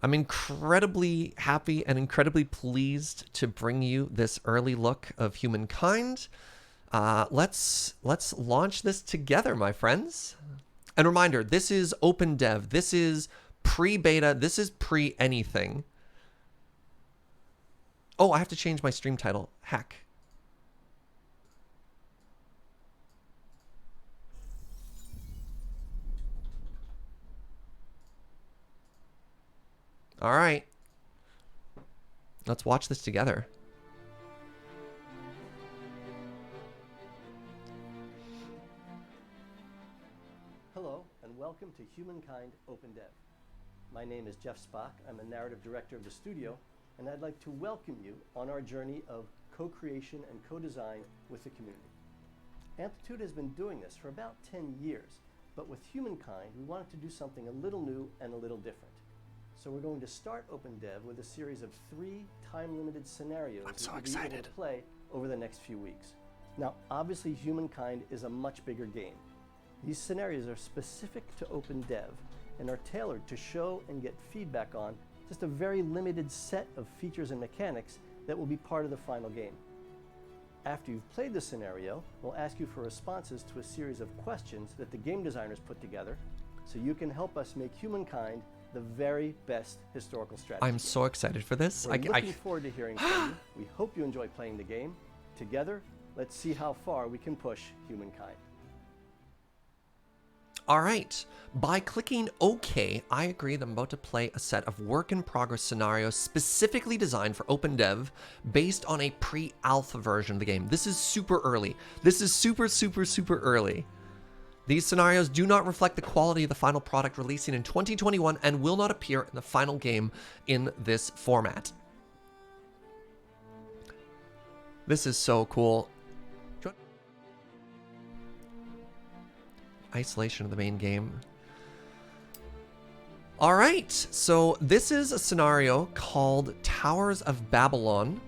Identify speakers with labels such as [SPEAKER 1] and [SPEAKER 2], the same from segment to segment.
[SPEAKER 1] I'm incredibly happy and incredibly pleased to bring you this early look of Humankind. Let's launch this together, my friends. And reminder, this is OpenDev. This is pre-beta. This is pre-anything. Oh, I have to change my stream title. Heck. All right. Let's watch this together.
[SPEAKER 2] Hello, and welcome to Humankind OpenDev. My name is Jeff Spock. I'm the narrative director of the studio, and I'd like to welcome you on our journey of co-creation and co-design with the community. Amplitude has been doing this for about 10 years, but with Humankind, we wanted to do something a little new and a little different. So we're going to start OpenDev with a series of 3 time-limited scenarios that you'll be able to play over the next few weeks. Now, obviously, Humankind is a much bigger game. These scenarios are specific to OpenDev and are tailored to show and get feedback on just a very limited set of features and mechanics that will be part of the final game. After you've played the scenario, we'll ask you for responses to a series of questions that the game designers put together so you can help us make Humankind the very best historical strategy.
[SPEAKER 1] I'm so excited for this.
[SPEAKER 2] We're looking forward to hearing from you. We hope you enjoy playing the game. Together, let's see how far we can push Humankind.
[SPEAKER 1] All right. By clicking OK, I agree that I'm about to play a set of work-in-progress scenarios specifically designed for OpenDev based on a pre-alpha version of the game. This is super early. This is super, super, super early. These scenarios do not reflect the quality of the final product releasing in 2021 and will not appear in the final game in this format. This is so cool. Isolation of the main game. All right, so this is a scenario called Towers of Babylon.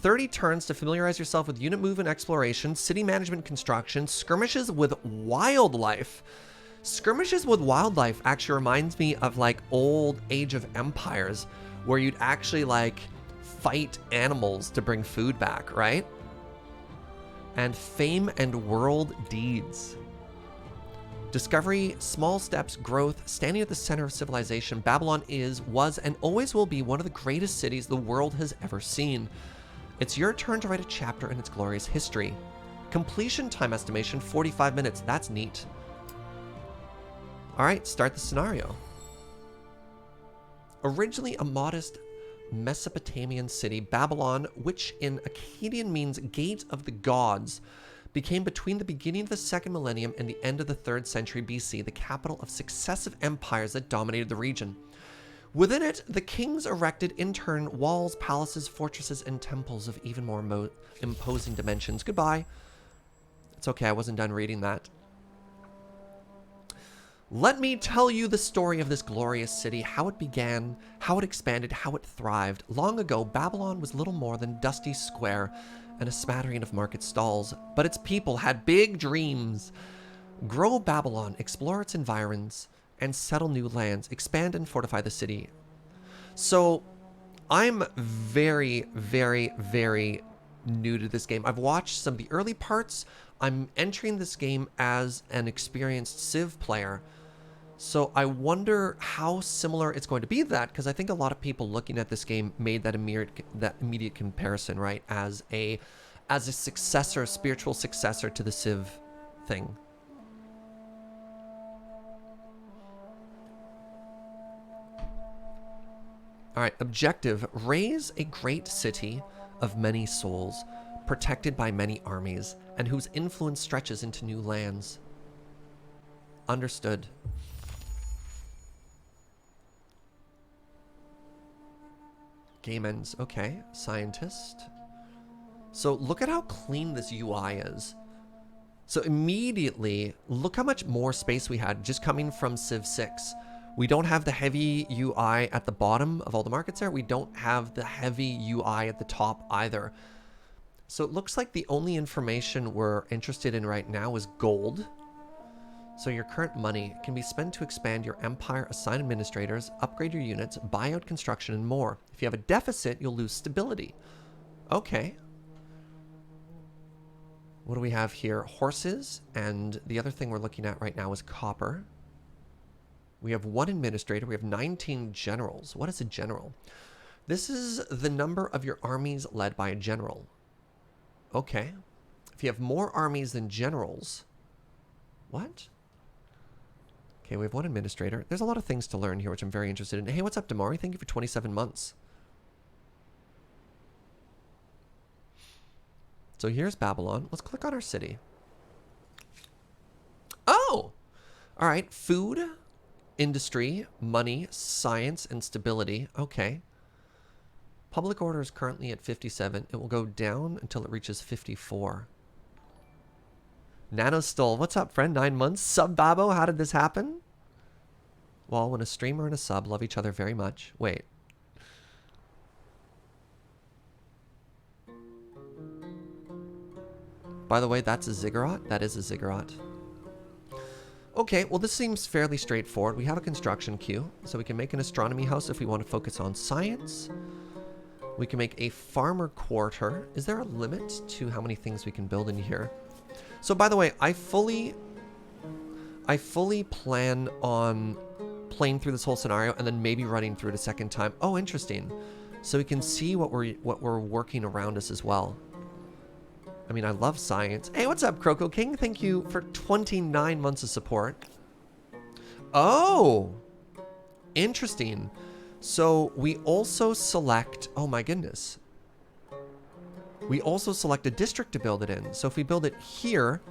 [SPEAKER 1] 30 turns to familiarize yourself with unit movement exploration, city management construction, skirmishes with wildlife. Skirmishes with wildlife actually reminds me of like old Age of Empires where you'd actually like fight animals to bring food back, right? And fame and world deeds. Discovery, small steps, growth, standing at the center of civilization, Babylon was, and always will be one of the greatest cities the world has ever seen. It's your turn to write a chapter in its glorious history. Completion time estimation, 45 minutes. That's neat. All right, start the scenario. Originally a modest Mesopotamian city, Babylon, which in Akkadian means gate of the gods, became between the beginning of the 2nd millennium and the end of the 3rd century BC the capital of successive empires that dominated the region. Within it, the kings erected in turn walls, palaces, fortresses, and temples of even more imposing dimensions. Goodbye. It's okay, I wasn't done reading that. Let me tell you the story of this glorious city, how it began, how it expanded, how it thrived. Long ago, Babylon was little more than a dusty square and a smattering of market stalls, but its people had big dreams. Grow Babylon, explore its environs, and settle new lands, expand and fortify the city. So, I'm very, very, very new to this game. I've watched some of the early parts. I'm entering this game as an experienced Civ player. So I wonder how similar it's going to be to that, because I think a lot of people looking at this game made that immediate comparison, right? As a successor, a spiritual successor to the Civ thing. All right, objective, raise a great city of many souls, protected by many armies, and whose influence stretches into new lands. Understood. Game ends. Okay, scientist. So look at how clean this UI is. So immediately, look how much more space we had just coming from Civ 6. We don't have the heavy UI at the bottom of all the markets there. We don't have the heavy UI at the top either. So it looks like the only information we're interested in right now is gold. So your current money can be spent to expand your empire, assign administrators, upgrade your units, buy out construction, and more. If you have a deficit, you'll lose stability. Okay. What do we have here? Horses, and the other thing we're looking at right now is copper. We have 1 administrator. We have 19 generals. What is a general? This is the number of your armies led by a general. Okay. If you have more armies than generals... What? Okay, we have 1 administrator. There's a lot of things to learn here, which I'm very interested in. Hey, what's up, Damari? Thank you for 27 months. So here's Babylon. Let's click on our city. Oh! All right, food, industry, money, science, and stability. Okay. Public order is currently at 57. It will go down until it reaches 54. Nanostol, what's up, friend? 9 months. Sub Babo, how did this happen? Well, when a streamer and a sub love each other very much. Wait. By the way, that's a ziggurat? That is a ziggurat. Okay, well this seems fairly straightforward. We have a construction queue, so we can make an astronomy house if we want to focus on science. We can make a farmer quarter. Is there a limit to how many things we can build in here? So by the way, I fully plan on playing through this whole scenario and then maybe running through it a second time. Oh, interesting. So we can see what we're working around us as well. I mean, I love science. Hey, what's up, Croco King? Thank you for 29 months of support. Oh, interesting. So we also select, oh my goodness. We also select a district to build it in. So if we build it here,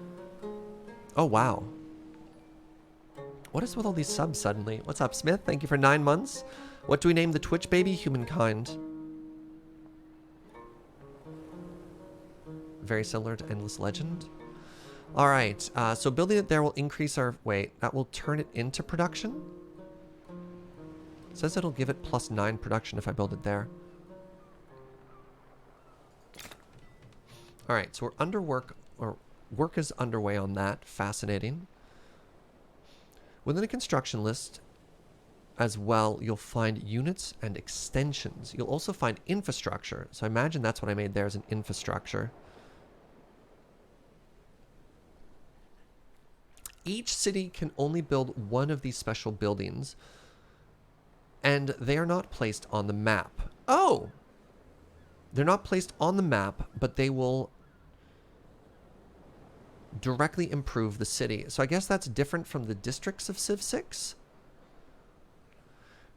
[SPEAKER 1] oh wow. What is with all these subs suddenly? What's up, Smith? Thank you for 9 months. What do we name the Twitch baby? Humankind. Very similar to Endless Legend. All right, so building it there will increase our, wait, that will turn it into production? It says it'll give it +9 production if I build it there. All right, so we're under work, or work is underway on that. Fascinating. Within the construction list as well, you'll find units and extensions. You'll also find infrastructure. So I imagine that's what I made there as an infrastructure. Each city can only build one of these special buildings, and they are not placed on the map. Oh! They're not placed on the map, but they will directly improve the city. So I guess that's different from the districts of Civ 6.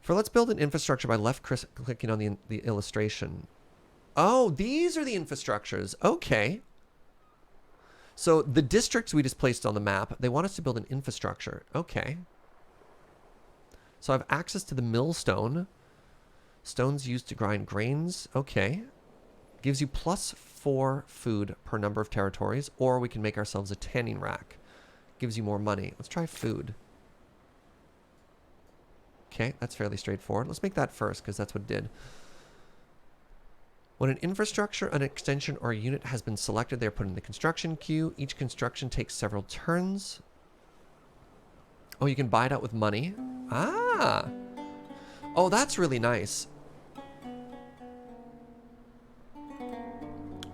[SPEAKER 1] For let's build an infrastructure by left-clicking on the illustration. Oh, these are the infrastructures. Okay. So the districts we just placed on the map, they want us to build an infrastructure. Okay. So I have access to the millstone. Stones used to grind grains. Okay. Gives you +4 food per number of territories, or we can make ourselves a tanning rack. Gives you more money. Let's try food. Okay, that's fairly straightforward. Let's make that first, because that's what it did. When an infrastructure, an extension, or a unit has been selected, they're put in the construction queue. Each construction takes several turns. Oh, you can buy it out with money. Ah! Oh, that's really nice.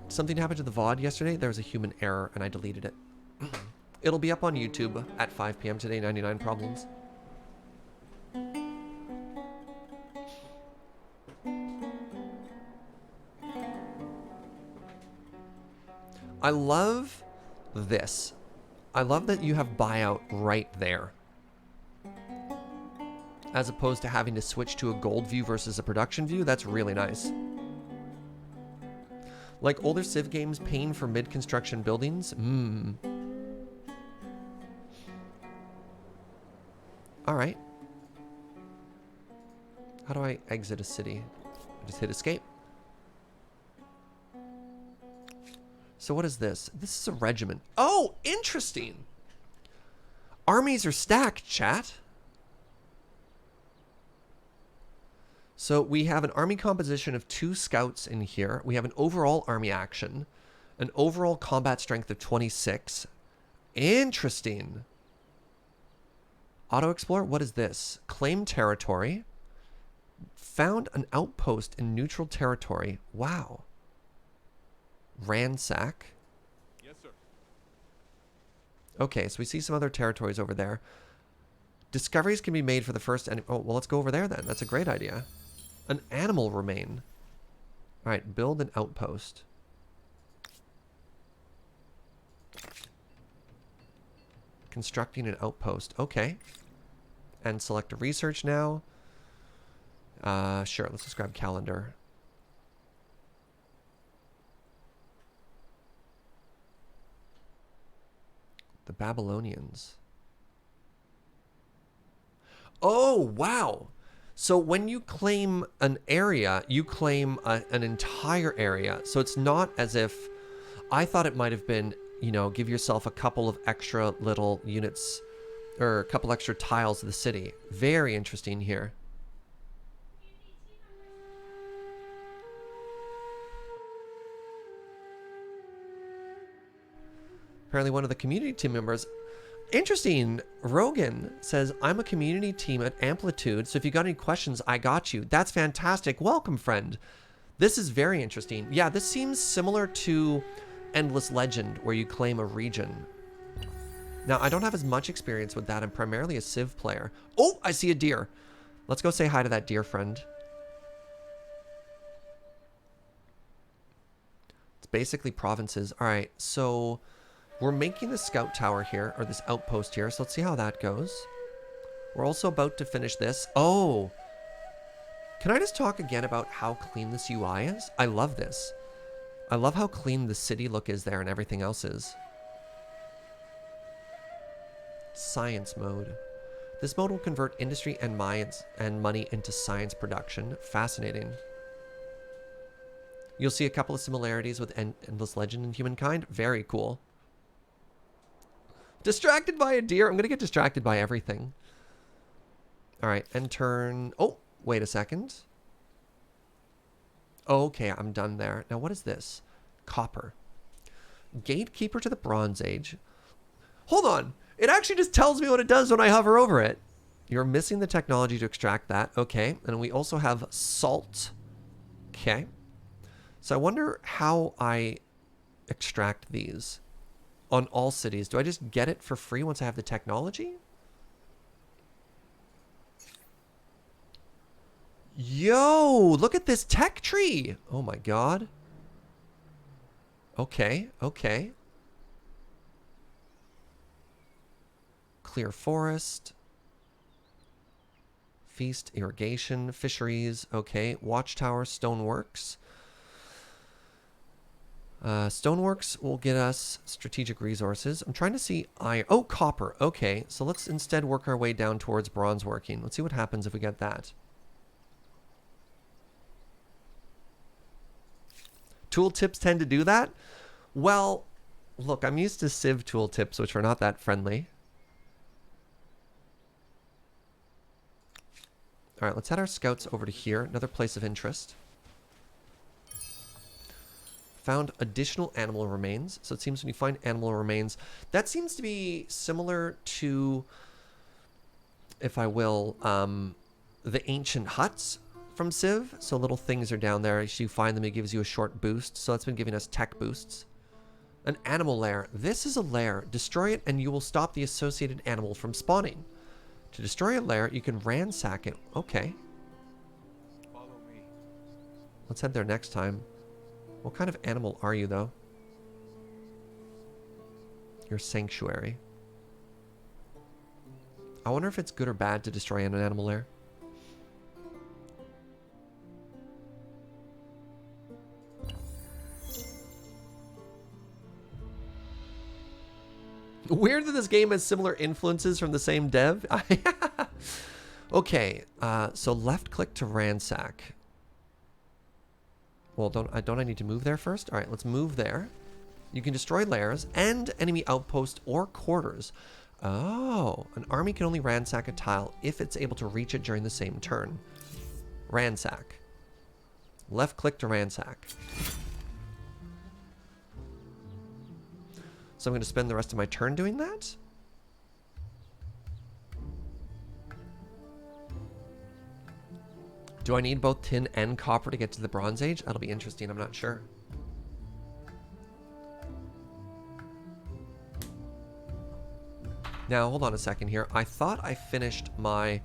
[SPEAKER 1] Something happened to the VOD yesterday. There was a human error, and I deleted it. It'll be up on YouTube at 5 p.m. today, 99 Problems. I love this. I love that you have buyout right there, as opposed to having to switch to a gold view versus a production view. That's really nice. Like older Civ games paying for mid-construction buildings? Alright. How do I exit a city? I just hit escape. So what is this? This is a regiment. Oh, interesting. Armies are stacked, chat. So we have an army composition of 2 scouts in here. We have an overall army action, an overall combat strength of 26. Interesting. Auto explore. What is this? Claim territory. Found an outpost in neutral territory. Wow. Ransack.
[SPEAKER 3] Yes, sir.
[SPEAKER 1] Okay, so we see some other territories over there. Discoveries can be made for the first... Oh, well, let's go over there then. That's a great idea. An animal remain. All right, build an outpost. Constructing an outpost. Okay. And select a research now. Sure, let's just grab calendar. The Babylonians. Oh, wow. So when you claim an area, you claim an entire area. So it's not as if... I thought it might have been, you know, give yourself a couple of extra little units or a couple extra tiles of the city. Very interesting here. Apparently one of the community team members... Interesting. Rogan says, I'm a community team at Amplitude, so if you got any questions, I got you. That's fantastic. Welcome, friend. This is very interesting. Yeah, this seems similar to Endless Legend, where you claim a region. Now, I don't have as much experience with that. I'm primarily a Civ player. Oh, I see a deer. Let's go say hi to that deer friend. It's basically provinces. All right, so... we're making the scout tower here, or this outpost here, so let's see how that goes. We're also about to finish this. Oh! Can I just talk again about how clean this UI is? I love this. I love how clean the city look is there and everything else is. Science mode. This mode will convert industry and money into science production. Fascinating. You'll see a couple of similarities with Endless Legend and Humankind. Very cool. Distracted by a deer. I'm going to get distracted by everything. All right. End turn. Oh, wait a second. Okay, I'm done there. Now, what is this? Copper. Gatekeeper to the Bronze Age. Hold on. It actually just tells me what it does when I hover over it. You're missing the technology to extract that. Okay. And we also have salt. Okay. So I wonder how I extract these. On all cities. Do I just get it for free once I have the technology? Yo, look at this tech tree. Oh my god. Okay, okay. Clear forest. Feast, irrigation, fisheries. Okay, watchtower, stoneworks. Stoneworks will get us strategic resources. I'm trying to see iron. Oh, copper. Okay, so let's instead work our way down towards bronze working. Let's see what happens if we get that. Tooltips tend to do that? Well, look, I'm used to Civ tooltips, which are not that friendly. All right, let's head our scouts over to here. Another place of interest. Found additional animal remains. So it seems when you find animal remains, that seems to be similar to, if I will, the ancient huts from Civ. So little things are down there. As you find them, it gives you a short boost. So that's been giving us tech boosts. An animal lair. This is a lair. Destroy it and you will stop the associated animal from spawning. To destroy a lair, you can ransack it. Okay.
[SPEAKER 3] Follow me.
[SPEAKER 1] Let's head there next time. What kind of animal are you, though? Your sanctuary. I wonder if it's good or bad to destroy an animal lair. Weird that this game has similar influences from the same dev. Okay, so left click to ransack. Well, don't I need to move there first? All right, let's move there. You can destroy lairs and enemy outposts or quarters. Oh, an army can only ransack a tile if it's able to reach it during the same turn. Ransack. Left click to ransack. So I'm going to spend the rest of my turn doing that. Do I need both tin and copper to get to the Bronze Age? That'll be interesting. I'm not sure. Now, hold on a second here. I thought I finished my...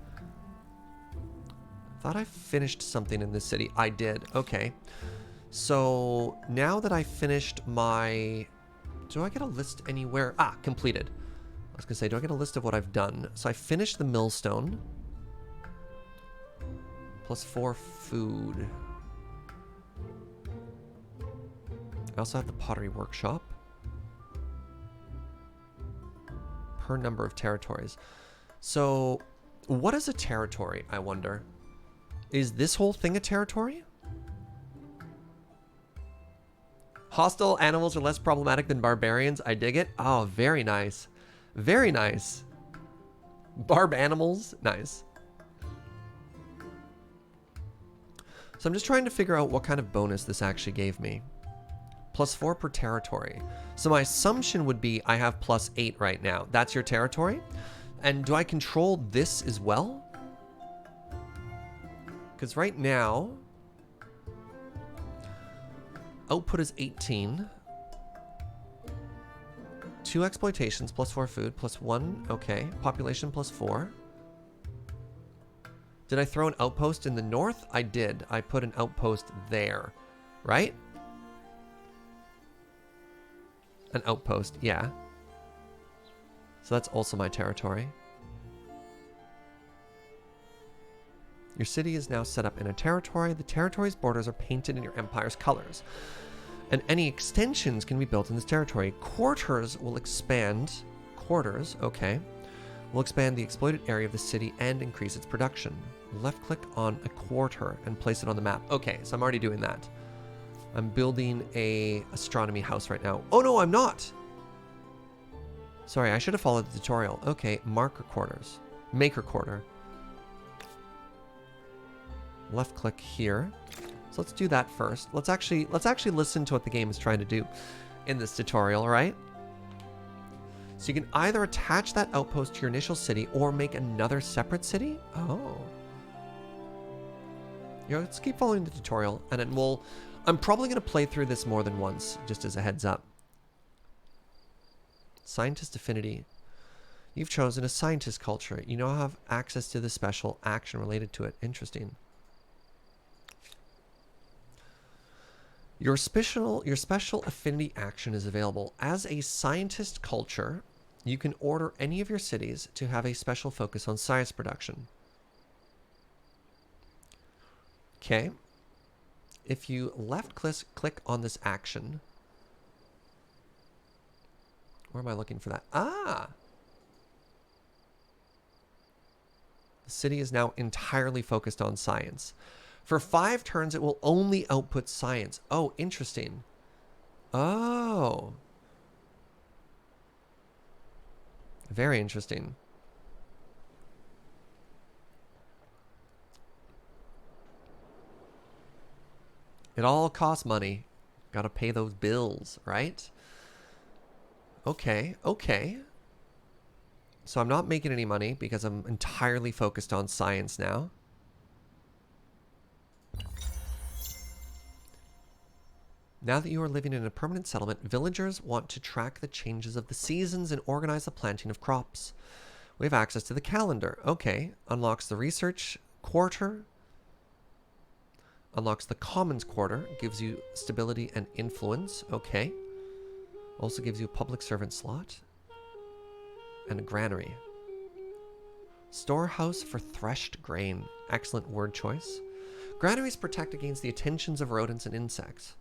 [SPEAKER 1] something in this city. I did. Okay. So, now that I finished my... Do I get a list anywhere? Ah, completed. I was going to say, do I get a list of what I've done? So, I finished the millstone. +4 food. I also have the pottery workshop. Per number of territories. So, what is a territory, I wonder? Is this whole thing a territory? Hostile animals are less problematic than barbarians. I dig it. Oh, very nice. Very nice. Barb animals. Nice. So I'm just trying to figure out what kind of bonus this actually gave me. +4 per territory. So my assumption would be I have +8 right now. That's your territory? And do I control this as well? Because right now, output is 18. 2 exploitations, +4 food, +1, okay. Population +4. Did I throw an outpost in the north? I did. I put an outpost there, right? An outpost, yeah. So that's also my territory. Your city is now set up in a territory. The territory's borders are painted in your empire's colors. And any extensions can be built in this territory. Quarters will expand. Quarters, okay. Will expand the exploited area of the city and increase its production. Left click on a quarter and place it on the map. Okay, so I'm already doing that. I'm building a astronomy house right now. Oh no, I'm not! Sorry, I should have followed the tutorial. Okay, marker quarters. Maker quarter. Left click here. So let's do that first. Let's actually listen to what the game is trying to do in this tutorial, right? So you can either attach that outpost to your initial city or make another separate city. Oh. Yeah, let's keep following the tutorial and then I'm probably going to play through this more than once, just as a heads up. Scientist Affinity. You've chosen a scientist culture. You now have access to the special action related to it. Interesting. Your special affinity action is available. As a scientist culture, you can order any of your cities to have a special focus on science production. Okay. If you left click on this action, where am I looking for that? Ah! The city is now entirely focused on science. For 5 turns, it will only output science. Oh, interesting. Oh. Very interesting. It all costs money. Gotta pay those bills, right? Okay, okay. So I'm not making any money because I'm entirely focused on science now. Now that you are living in a permanent settlement, villagers want to track the changes of the seasons and organize the planting of crops. We have access to the calendar. Okay. Unlocks the research quarter. Unlocks the commons quarter. Gives you stability and influence. Okay. Also gives you a public servant slot. And a granary. Storehouse for threshed grain. Excellent word choice. Granaries protect against the attentions of rodents and insects.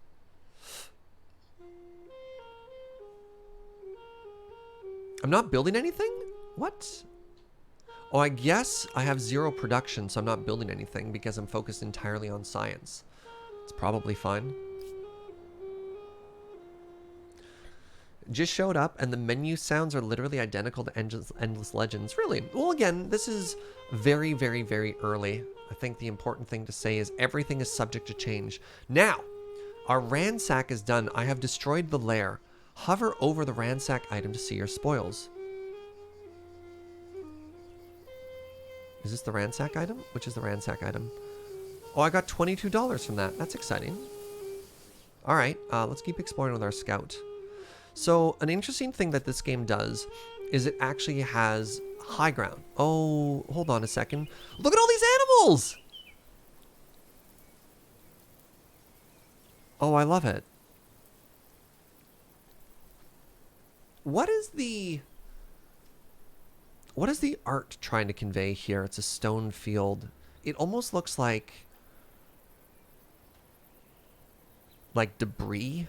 [SPEAKER 1] I'm not building anything? What? Oh, I guess I have 0 production, so I'm not building anything because I'm focused entirely on science. It's probably fine. Just showed up, and the menu sounds are literally identical to Endless Legends. Really? Well, again, this is very, very, very early. I think the important thing to say is everything is subject to change. Now, our ransack is done. I have destroyed the lair. Hover over the ransack item to see your spoils. Is this the ransack item? Which is the ransack item? Oh, I got $22 from that. That's exciting. All right, let's keep exploring with our scout. So an interesting thing that this game does is it actually has high ground. Oh, hold on a second. Look at all these animals! Oh, I love it. What is the art trying to convey here? It's a stone field. It almost looks like debris,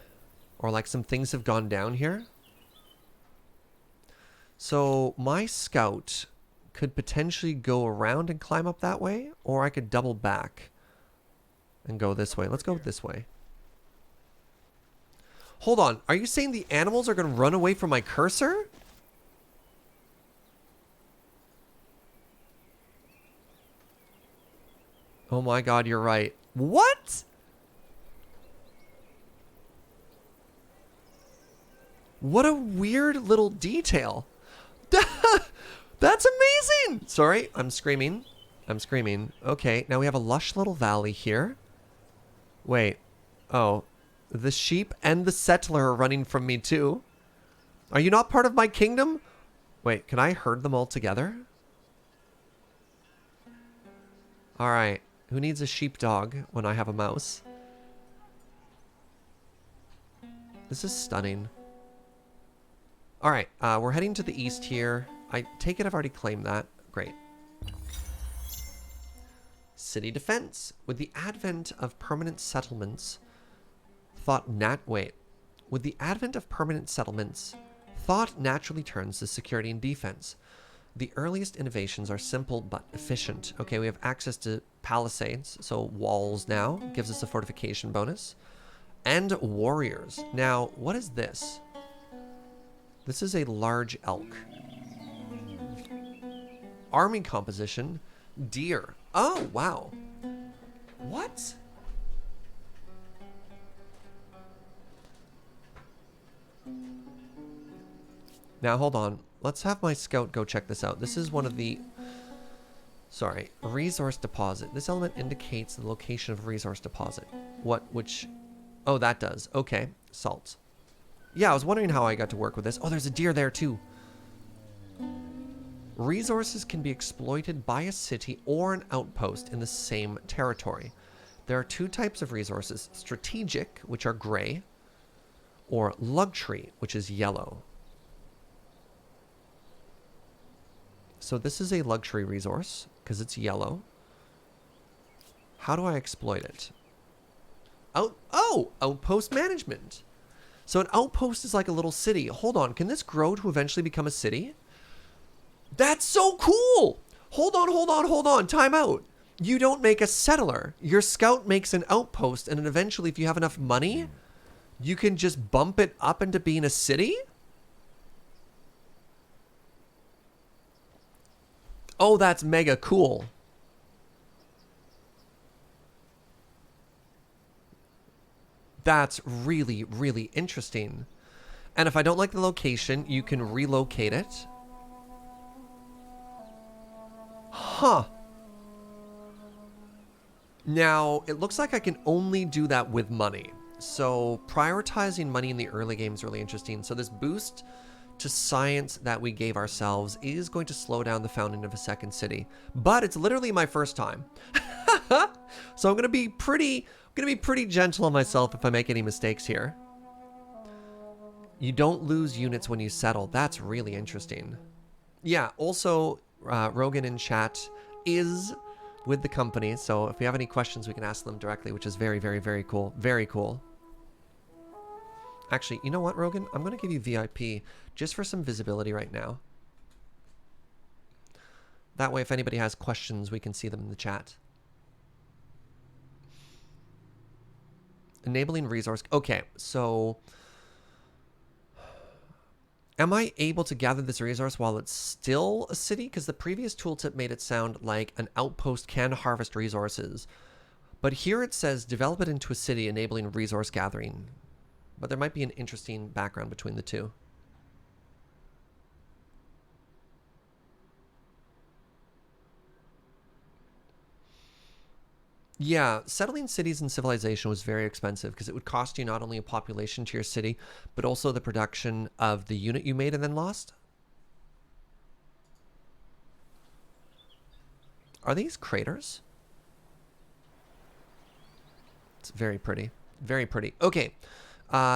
[SPEAKER 1] or like some things have gone down here. So my scout could potentially go around and climb up that way, or I could double back and go this way. Let's go this way. Hold on, are you saying the animals are going to run away from my cursor? Oh my god, you're right. What? What a weird little detail. That's amazing! Sorry, I'm screaming. I'm screaming. Okay, now we have a lush little valley here. Wait. Oh. The sheep and the settler are running from me too. Are you not part of my kingdom? Wait, can I herd them all together? Alright. Who needs a sheepdog when I have a mouse? This is stunning. Alright, we're heading to the east here. I take it I've already claimed that. Great. City defense. With the advent of permanent settlements, thought naturally turns to security and defense. The earliest innovations are simple but efficient. Okay, we have access to palisades, so walls now. Gives us a fortification bonus. And warriors. Now, what is this? This is a large elk. Army composition. Deer. Oh, wow. What? Now, hold on. Let's have my scout go check this out. This is one of the... Sorry. Resource deposit. This element indicates the location of resource deposit. Which... Oh, that does. Okay. Salt. Yeah, I was wondering how I got to work with this. Oh, there's a deer there, too. Resources can be exploited by a city or an outpost in the same territory. There are two types of resources. Strategic, which are gray, or luxury, which is yellow. So this is a luxury resource, because it's yellow. How do I exploit it? Outpost Management. So an outpost is like a little city. Hold on, can this grow to eventually become a city? That's so cool! Hold on, time out. You don't make a settler. Your scout makes an outpost, and then eventually, if you have enough money, you can just bump it up into being a city? Oh, that's mega cool. That's really, really interesting. And if I don't like the location, you can relocate it. Huh. Now, it looks like I can only do that with money. So prioritizing money in the early game is really interesting. So this boost to science that we gave ourselves is going to slow down the founding of a second city. But it's literally my first time. So I'm gonna be pretty gentle on myself if I make any mistakes here. You don't lose units when you settle. That's really interesting. Yeah, also Rogan in chat is with the company, so if we have any questions we can ask them directly, which is very, very, very cool. Very cool. Actually, you know what, Rogan? I'm going to give you VIP just for some visibility right now. That way, if anybody has questions, we can see them in the chat. Enabling resource. Okay, so... Am I able to gather this resource while it's still a city? Because the previous tooltip made it sound like an outpost can harvest resources. But here it says develop it into a city enabling resource gathering. But there might be an interesting background between the two. Yeah, settling cities and civilization was very expensive because it would cost you not only a population to your city, but also the production of the unit you made and then lost. Are these craters? It's very pretty. Very pretty. Okay.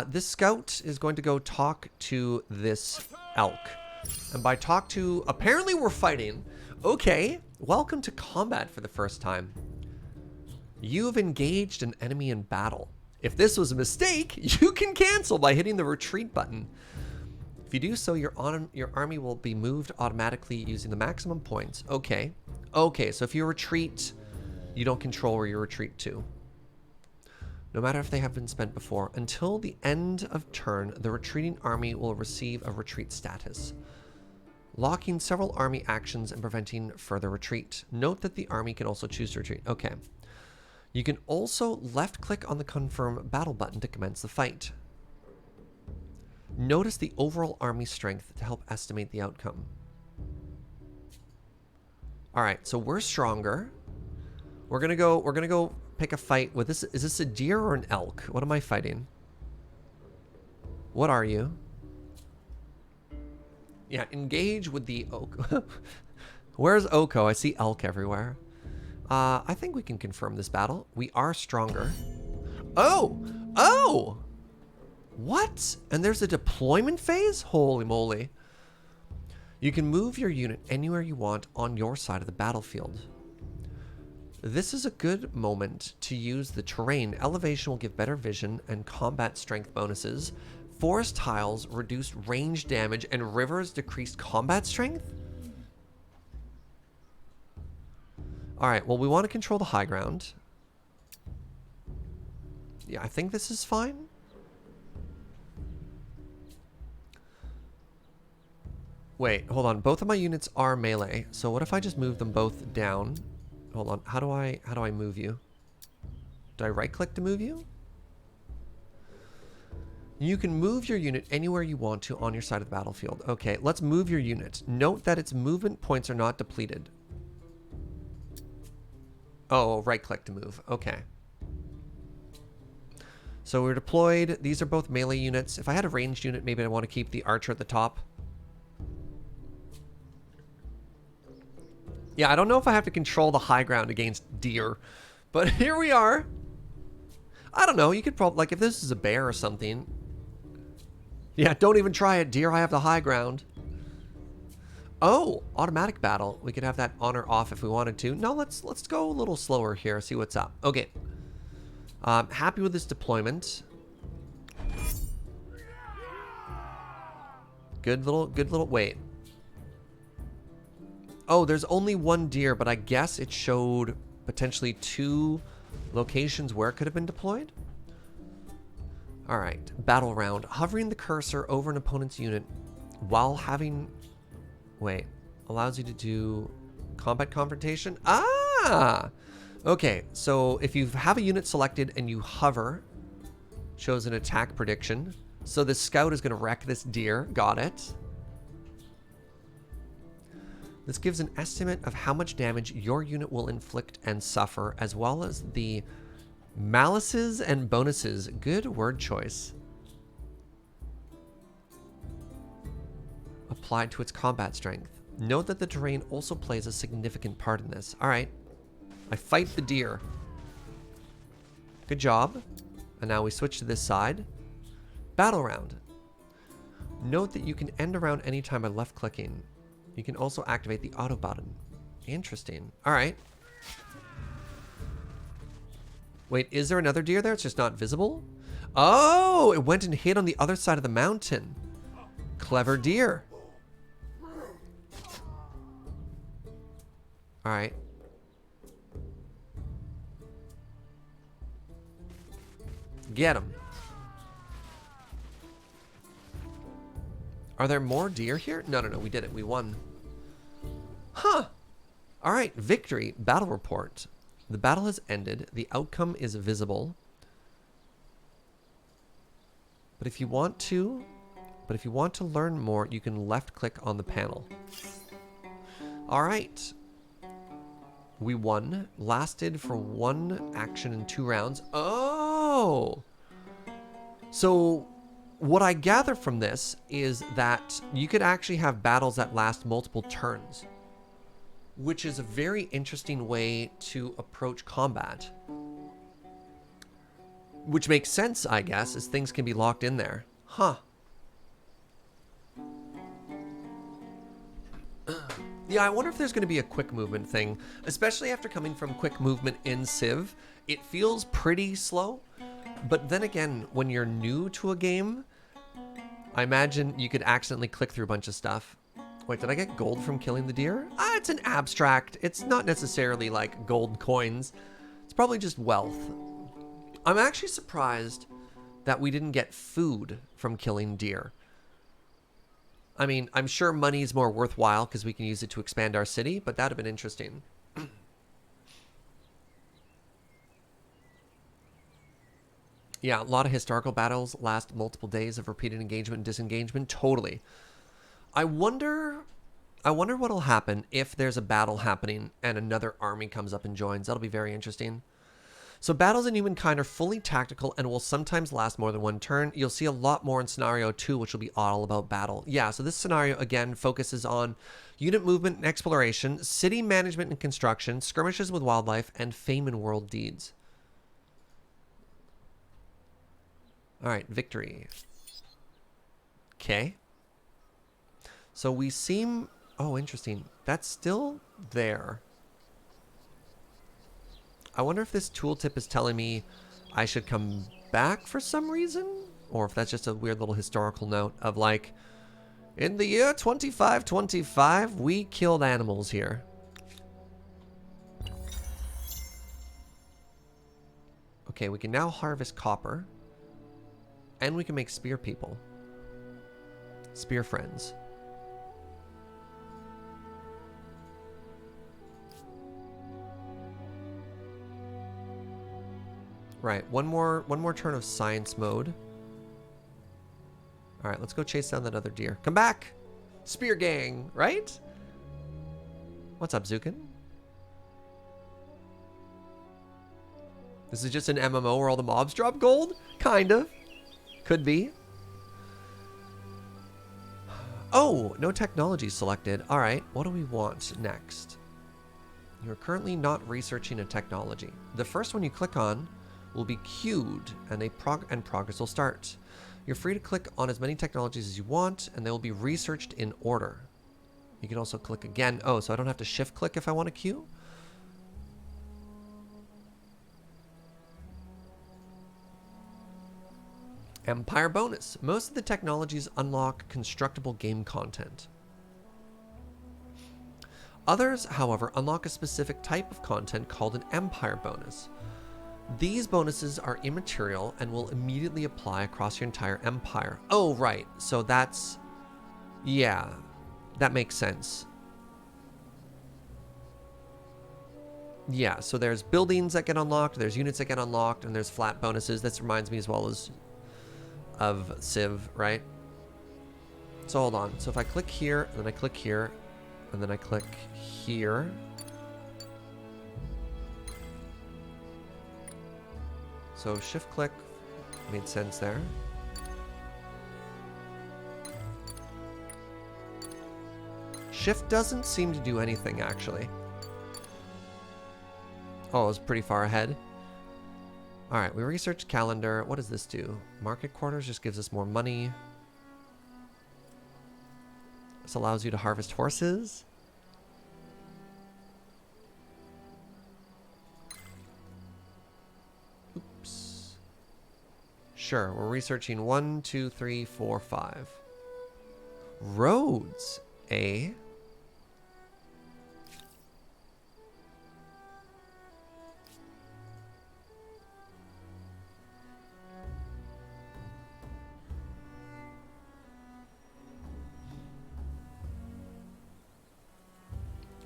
[SPEAKER 1] This scout is going to go talk to this elk. And by talk to, apparently we're fighting. Okay. Welcome to combat for the first time. You've engaged an enemy in battle. If this was a mistake, you can cancel by hitting the retreat button. If you do so, your army will be moved automatically using the maximum points. Okay. Okay, so if you retreat, you don't control where you retreat to. No matter if they have been spent before. Until the end of turn, the retreating army will receive a retreat status, locking several army actions and preventing further retreat. Note that the army can also choose to retreat. Okay. You can also left-click on the Confirm Battle button to commence the fight. Notice the overall army strength to help estimate the outcome. All right, so we're stronger. We're gonna go pick a fight with this. Is this a deer or an elk? What am I fighting? What are you? Yeah, engage with the oak. Where's Oko? I see elk everywhere. I think we can confirm this battle. We are stronger. Oh! Oh! What? And there's a deployment phase? Holy moly. You can move your unit anywhere you want on your side of the battlefield. This is a good moment to use the terrain. Elevation will give better vision and combat strength bonuses. Forest tiles reduce range damage and rivers decreased combat strength? Alright, well, we want to control the high ground. Yeah, I think this is fine. Wait, hold on. Both of my units are melee. So what if I just move them both down? Hold on. How do I move you? Do I right-click to move you? You can move your unit anywhere you want to on your side of the battlefield. Okay, let's move your unit. Note that its movement points are not depleted. Oh, right-click to move. Okay. So we're deployed. These are both melee units. If I had a ranged unit, maybe I want to keep the archer at the top. Yeah, I don't know if I have to control the high ground against deer, but here we are. I don't know. You could probably, like, if this is a bear or something. Yeah, don't even try it, deer. I have the high ground. Oh, automatic battle. We could have that on or off if we wanted to. No, let's go a little slower here. See what's up. Okay. Happy with this deployment. Good little. Wait. Oh, there's only one deer, but I guess it showed potentially 2 locations where it could have been deployed. All right, battle round. Hovering the cursor over an opponent's unit while having... Wait, allows you to do combat confrontation? Ah! Okay, so if you have a unit selected and you hover, shows an attack prediction. So the scout is going to wreck this deer. Got it. This gives an estimate of how much damage your unit will inflict and suffer, as well as the malices and bonuses. Good word choice. Applied to its combat strength. Note that the terrain also plays a significant part in this. All right. I fight the deer. Good job. And now we switch to this side. Battle round. Note that you can end a round anytime by left-clicking. You can also activate the auto button. Interesting. All right. Wait, is there another deer there? It's just not visible? Oh, it went and hid on the other side of the mountain. Clever deer. All right. Get him. Are there more deer here? No, we did it. We won. Huh. All right, victory. Battle report. The battle has ended. The outcome is visible. But if you want to learn more, you can left click on the panel. All right. We won. Lasted for 1 action and 2 rounds. Oh! So, what I gather from this is that you could actually have battles that last multiple turns, which is a very interesting way to approach combat. Which makes sense, I guess, as things can be locked in there. Huh. Yeah, I wonder if there's going to be a quick movement thing, especially after coming from quick movement in Civ. It feels pretty slow, but then again, when you're new to a game, I imagine you could accidentally click through a bunch of stuff. Wait, did I get gold from killing the deer? Ah, it's an abstract. It's not necessarily like gold coins. It's probably just wealth. I'm actually surprised that we didn't get food from killing deer. I mean, I'm sure money is more worthwhile because we can use it to expand our city, but that'd have been interesting. Yeah, a lot of historical battles last multiple days of repeated engagement and disengagement. Totally. I wonder what'll happen if there's a battle happening and another army comes up and joins. That'll be very interesting. So battles in Humankind are fully tactical and will sometimes last more than 1 turn. You'll see a lot more in Scenario 2, which will be all about battle. Yeah, so this scenario, again, focuses on unit movement and exploration, city management and construction, skirmishes with wildlife, and fame and world deeds. All right, victory. Okay. So we seem... Oh, interesting. That's still there. I wonder if this tooltip is telling me I should come back for some reason, or if that's just a weird little historical note of like, in the year 2525, we killed animals here. Okay, we can now harvest copper, and we can make spear people. Spear friends. Right, one more turn of science mode. All right, let's go chase down that other deer. Come back, spear gang, right? What's up, Zukin? This is just an MMO where all the mobs drop gold? Kind of. Could be. Oh, no technology selected. All right, what do we want next? You're currently not researching a technology. The first one you click on will be queued, and progress will start. You're free to click on as many technologies as you want, and they will be researched in order. You can also click again. Oh, so I don't have to shift click if I want to queue? Empire bonus. Most of the technologies unlock constructible game content. Others, however, unlock a specific type of content called an empire bonus. These bonuses are immaterial and will immediately apply across your entire empire. Oh, right. So that's... Yeah, that makes sense. Yeah, so there's buildings that get unlocked, there's units that get unlocked, and there's flat bonuses. This reminds me as well as of Civ, right? So hold on. So if I click here, and then I click here, and then I click here... So shift click made sense there. Shift doesn't seem to do anything actually. Oh, it was pretty far ahead. All right, we researched calendar. What does this do? Market quarters just gives us more money. This allows you to harvest horses. Sure, we're researching 1, 2, 3, 4, 5. Roads, eh?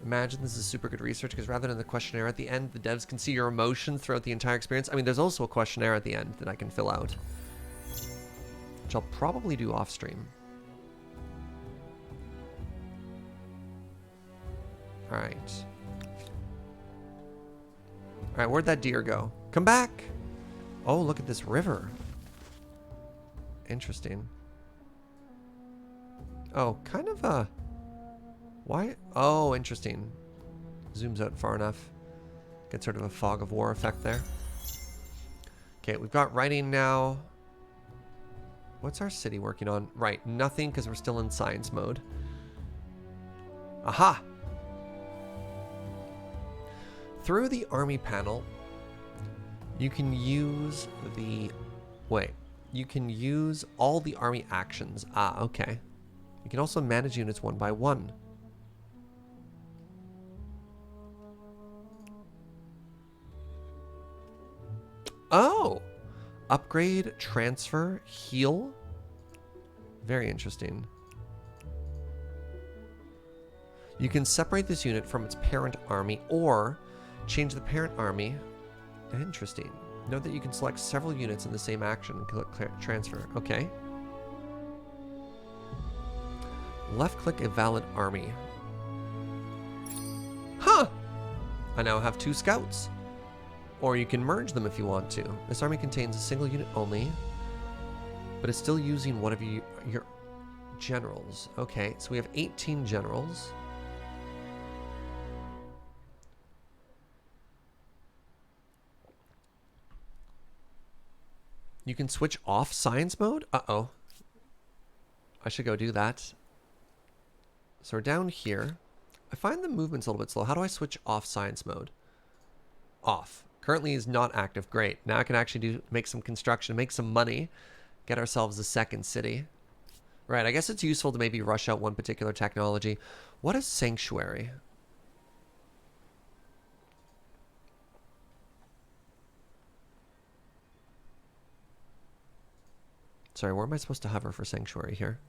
[SPEAKER 1] Imagine this is super good research because rather than the questionnaire at the end, the devs can see your emotions throughout the entire experience. I mean, there's also a questionnaire at the end that I can fill out, which I'll probably do off stream. All right. All right, where'd that deer go? Come back. Oh, look at this river. Interesting. Oh, kind of a... Why? Oh, interesting. Zooms out far enough. Get sort of a fog of war effect there. Okay, we've got writing now. What's our city working on? Right, nothing because we're still in science mode. Aha! Through the army panel, you can use the... Wait. You can use all the army actions. Ah, okay. You can also manage units one by one. Oh! Upgrade, transfer, heal. Very interesting. You can separate this unit from its parent army or change the parent army. Interesting. Note that you can select several units in the same action and click transfer. Okay. Left-click a valid army. Huh! I now have 2 scouts. Or you can merge them if you want to. This army contains a single unit only, but it's still using one of your generals. Okay, so we have 18 generals. You can switch off science mode? Uh-oh. I should go do that. So we're down here. I find the movement's a little bit slow. How do I switch off science mode? Off. Currently is not active. Great. Now I can actually make some construction, make some money, get ourselves a second city. Right, I guess it's useful to maybe rush out one particular technology. What is Sanctuary? Sorry, where am I supposed to hover for Sanctuary here?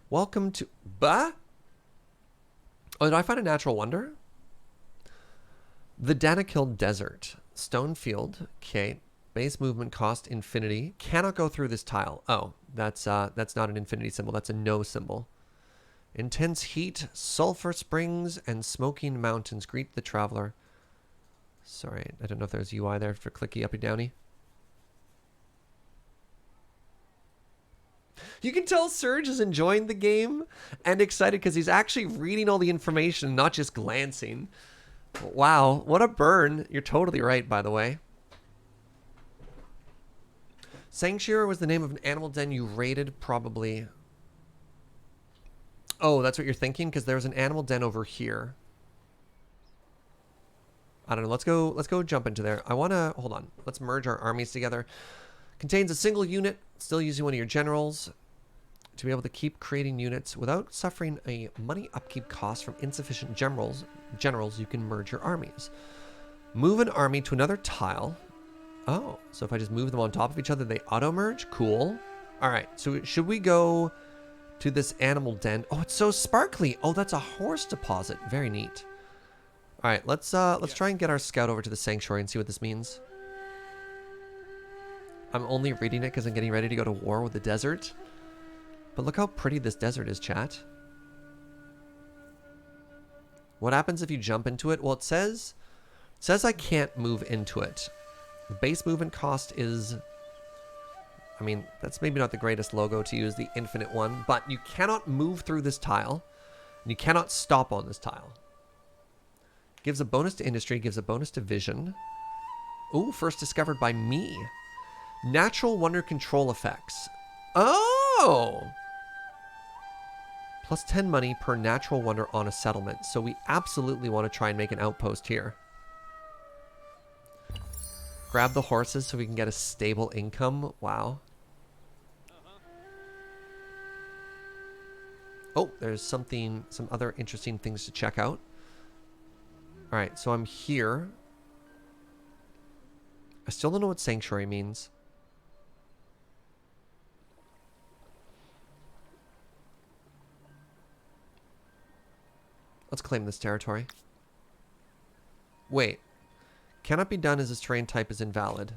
[SPEAKER 1] Welcome to... Bah? Oh, did I find a natural wonder? The Danakil Desert. Stone Field. Okay. Base movement cost infinity. Cannot go through this tile. Oh, that's not an infinity symbol. That's a no symbol. Intense heat, sulfur springs, and smoking mountains greet the traveler. Sorry, I don't know if there's UI there for clicky uppy downy. You can tell Serge is enjoying the game and excited because he's actually reading all the information, not just glancing. Wow, what a burn. You're totally right, by the way. Sanctuary was the name of an animal den you raided, probably. Oh, that's what you're thinking? Because there's an animal den over here. I don't know. Let's go jump into there. I want to... Hold on. Let's merge our armies together. Contains a single unit, still using one of your generals. To be able to keep creating units without suffering a money upkeep cost from insufficient generals, you can merge your armies. Move an army to another tile. Oh, so if I just move them on top of each other, they auto-merge? Cool. All right, so should we go to this animal den? Oh, it's so sparkly. Oh, that's a horse deposit. Very neat. All right, let's try and get our scout over to the sanctuary and see what this means. I'm only reading it because I'm getting ready to go to war with the desert. But look how pretty this desert is, chat. What happens if you jump into it? Well, it says I can't move into it. The base movement cost is... I mean, that's maybe not the greatest logo to use, the infinite one, but you cannot move through this tile, and you cannot stop on this tile. Gives a bonus to industry, gives a bonus to vision. Ooh, first discovered by me. Natural wonder control effects. Oh! Plus 10 money per natural wonder on a settlement. So we absolutely want to try and make an outpost here. Grab the horses so we can get a stable income. Wow. Oh, there's some other interesting things to check out. All right, so I'm here. I still don't know what sanctuary means. Let's claim this territory. Wait. Cannot be done as this terrain type is invalid.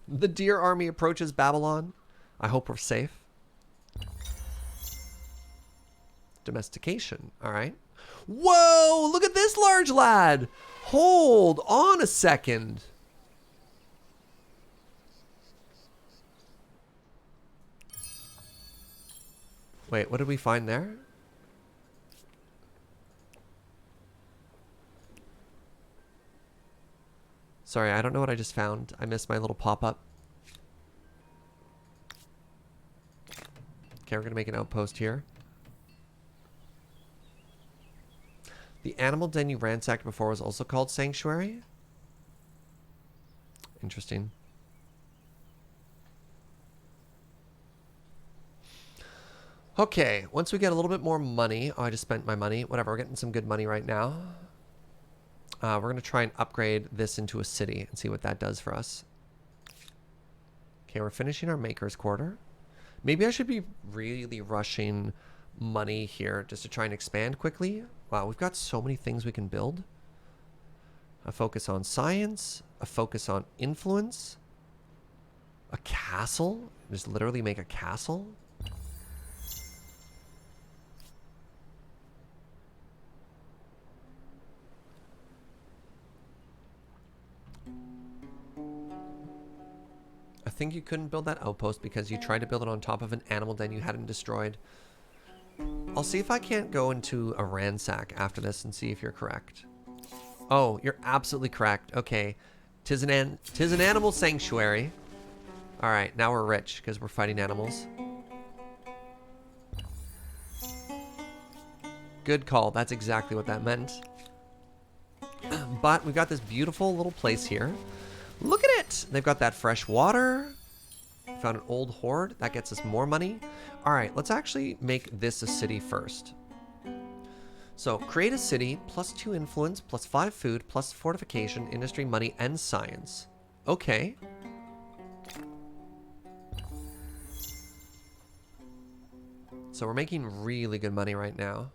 [SPEAKER 1] The deer army approaches Babylon. I hope we're safe. Domestication. All right. Whoa, look at this large lad. Hold on a second. Wait, what did we find there? Sorry, I don't know what I just found. I missed my little pop-up. Okay, we're gonna make an outpost here. The animal den you ransacked before was also called Sanctuary? Interesting. Okay, once we get a little bit more money. Oh, I just spent my money. Whatever, we're getting some good money right now. We're going to try and upgrade this into a city and see what that does for us. Okay, we're finishing our Maker's Quarter. Maybe I should be really rushing money here just to try and expand quickly. Wow, we've got so many things we can build. A focus on science, a focus on influence, a castle. Just literally make a castle. I think you couldn't build that outpost because you tried to build it on top of an animal den you hadn't destroyed. I'll see if I can't go into a ransack after this and see if you're correct. Oh, you're absolutely correct. Okay. Tis an animal sanctuary. Alright, now we're rich because we're fighting animals. Good call. That's exactly what that meant. But we've got this beautiful little place here. Look at it! They've got that fresh water. Found an old hoard. That gets us more money. Alright, let's actually make this a city first. So, create a city, +2 influence, +5 food, + fortification, industry, money, and science. Okay. So we're making really good money right now.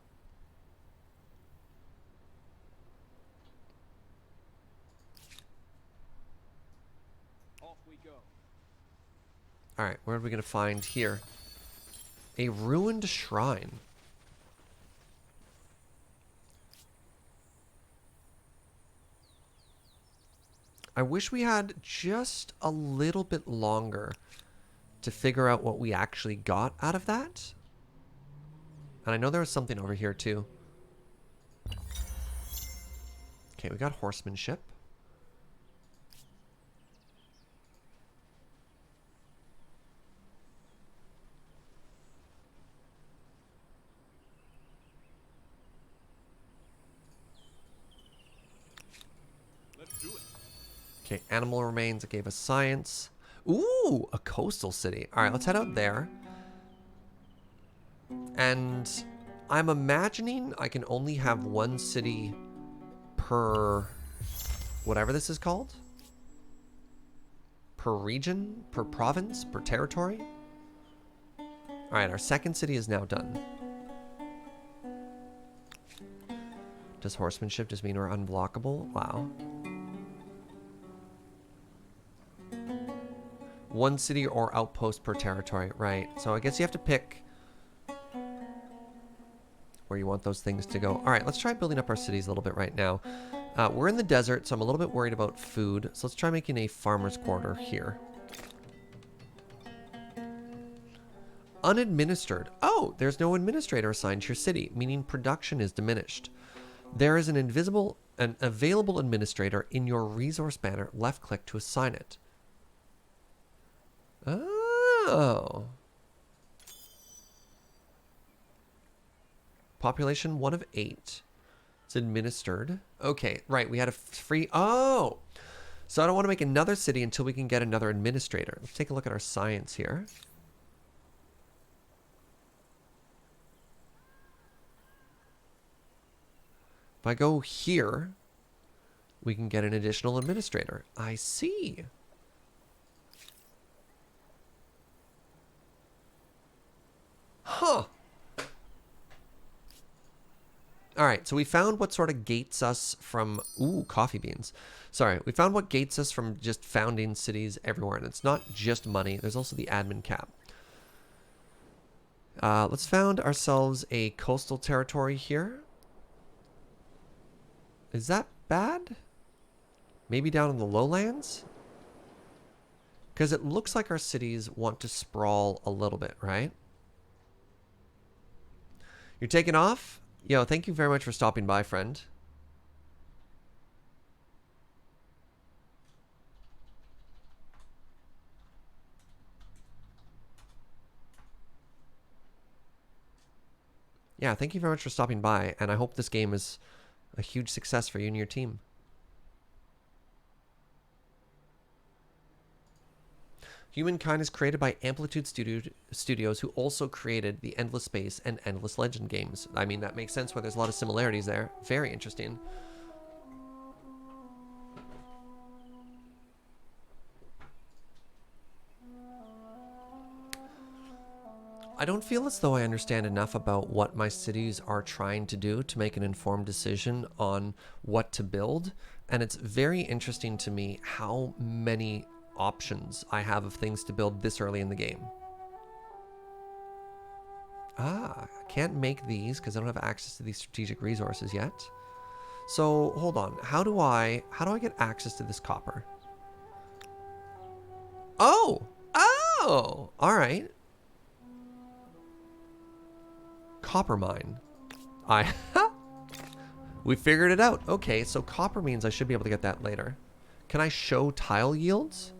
[SPEAKER 3] Off we go.
[SPEAKER 1] Alright, what are we going to find here? A ruined shrine. I wish we had just a little bit longer to figure out what we actually got out of that. And I know there was something over here too. Okay, we got horsemanship.
[SPEAKER 3] Let's do it.
[SPEAKER 1] Okay, animal remains. It gave us science. Ooh, a coastal city. All right, let's head out there. And I'm imagining I can only have one city per whatever this is called. Per region, per province, per territory. All right, our second city is now done. Does horsemanship just mean we're unblockable? Wow. One city or outpost per territory, right. So I guess you have to pick where you want those things to go. All right, let's try building up our cities a little bit right now. We're in the desert, so I'm a little bit worried about food. So let's try making a farmer's quarter here. Unadministered. Oh, there's no administrator assigned to your city, meaning production is diminished. There is an available administrator in your resource banner. Left click to assign it. Oh. Population 1 of 8. It's administered. Okay, right. We had a free... Oh! So I don't want to make another city until we can get another administrator. Let's take a look at our science here. If I go here, we can get an additional administrator. I see. Huh. All right, so we found what sort of gates us from... Ooh, coffee beans. Sorry, we found what gates us from just founding cities everywhere. And it's not just money. There's also the admin cap. Let's found ourselves a coastal territory here. Is that bad? Maybe down in the lowlands? Because it looks like our cities want to sprawl a little bit, right? You're taking off? Yo, thank you very much for stopping by, friend. Yeah, thank you very much for stopping by, and I hope this game is a huge success for you and your team. Humankind is created by Amplitude Studios, who also created the Endless Space and Endless Legend games. I mean, that makes sense where there's a lot of similarities there. Very interesting. I don't feel as though I understand enough about what my cities are trying to do to make an informed decision on what to build. And it's very interesting to me how many options I have of things to build this early in the game. Ah, I can't make these because I don't have access to these strategic resources yet. So hold on, how do I get access to this copper? Oh, all right. Copper mine. We figured it out. Okay, so copper means I should be able to get that later. Can I show tile yields?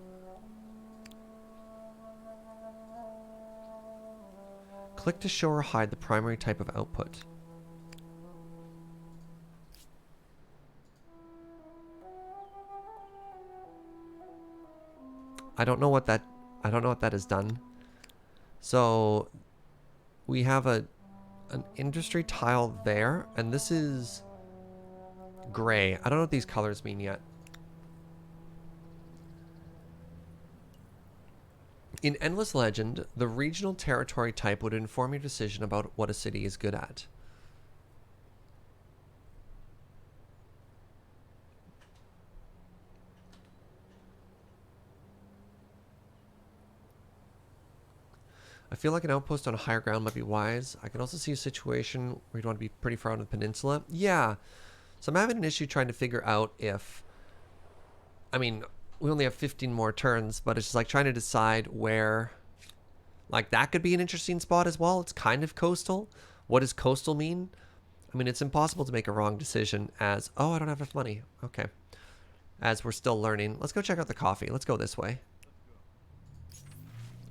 [SPEAKER 1] Click to show or hide the primary type of output. I don't know what that has done. So we have an industry tile there, and this is gray. I don't know what these colors mean yet. In Endless Legend, the regional territory type would inform your decision about what a city is good at. I feel like an outpost on a higher ground might be wise. I can also see a situation where you'd want to be pretty far on the peninsula. Yeah. So I'm having an issue trying to figure out if... I mean, we only have 15 more turns, but it's just like trying to decide where... Like, that could be an interesting spot as well. It's kind of coastal. What does coastal mean? I mean, it's impossible to make a wrong decision as... Oh, I don't have enough money. Okay. As we're still learning. Let's go check out the coffee. Let's go this way.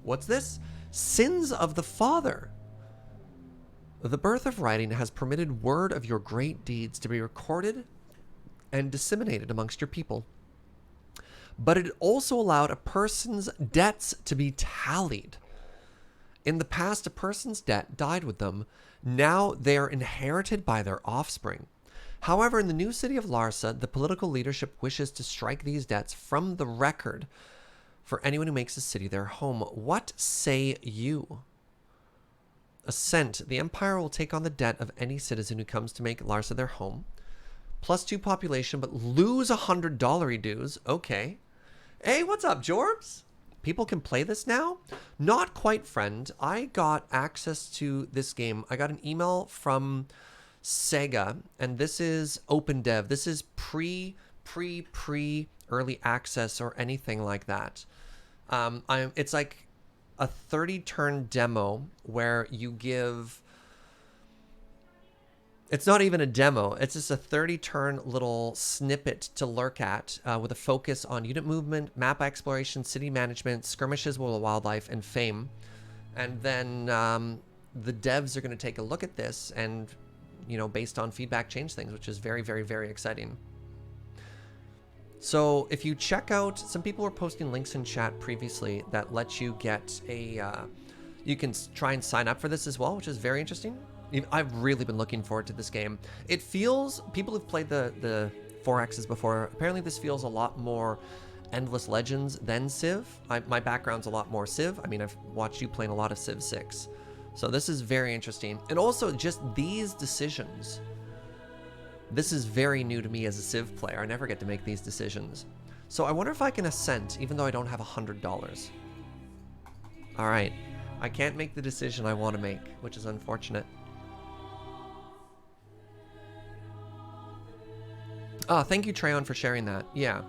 [SPEAKER 1] What's this? Sins of the Father. The birth of writing has permitted word of your great deeds to be recorded and disseminated amongst your people. But it also allowed a person's debts to be tallied. In the past, a person's debt died with them. Now they are inherited by their offspring. However, in the new city of Larsa, the political leadership wishes to strike these debts from the record for anyone who makes the city their home. What say you? Assent. The Empire will take on the debt of any citizen who comes to make Larsa their home. +2 population, but lose $100 dues. Okay. Hey, what's up, Jorbs? People can play this now? Not quite, friend. I got access to this game. I got an email from SEGA, and this is OpenDev. This is pre-early access or anything like that. It's like a 30-turn demo where you give... It's not even a demo. It's just a 30-turn little snippet to lurk at with a focus on unit movement, map exploration, city management, skirmishes with wildlife, and fame. And then the devs are going to take a look at this and, you know, based on feedback, change things, which is very, very, very exciting. So if you check out, some people were posting links in chat previously that let you get a, you can try and sign up for this as well, which is very interesting. I've really been looking forward to this game. It feels, people who've played the 4Xs before, apparently this feels a lot more Endless Legends than Civ. My background's a lot more Civ. I mean, I've watched you playing a lot of Civ 6. So this is very interesting. And also just these decisions. This is very new to me as a Civ player. I never get to make these decisions. So I wonder if I can assent, even though I don't have $100. All right. I can't make the decision I want to make, which is unfortunate. Oh, thank you, Treyon, for sharing that. Yeah.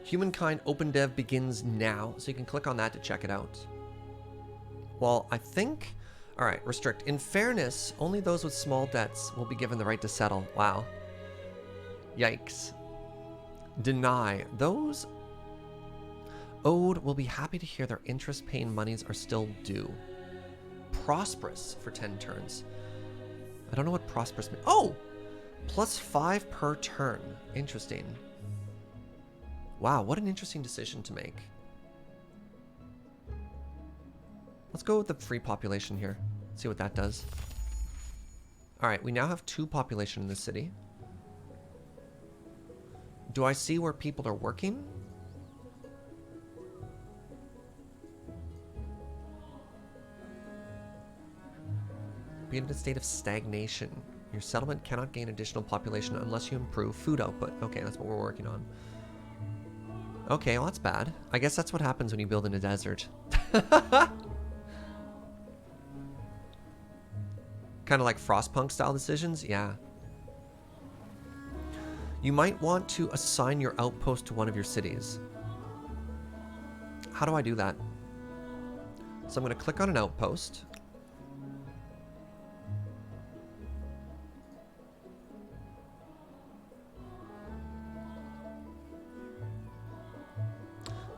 [SPEAKER 1] Humankind OpenDev begins now, so you can click on that to check it out. Well, I think... All right, restrict. In fairness, only those with small debts will be given the right to settle. Wow. Yikes. Deny. Those owed will be happy to hear their interest-paying monies are still due. Prosperous for 10 turns. I don't know what prosperous means. Oh! +5 per turn. Interesting. Wow, what an interesting decision to make. Let's go with the free population here. See what that does. Alright, we now have 2 population in the city. Do I see where people are working? Be in a state of stagnation. Your settlement cannot gain additional population unless you improve food output. Okay, that's what we're working on. Okay, well that's bad. I guess that's what happens when you build in a desert. Kind of like Frostpunk style decisions? Yeah. You might want to assign your outpost to one of your cities. How do I do that? So I'm going to click on an outpost.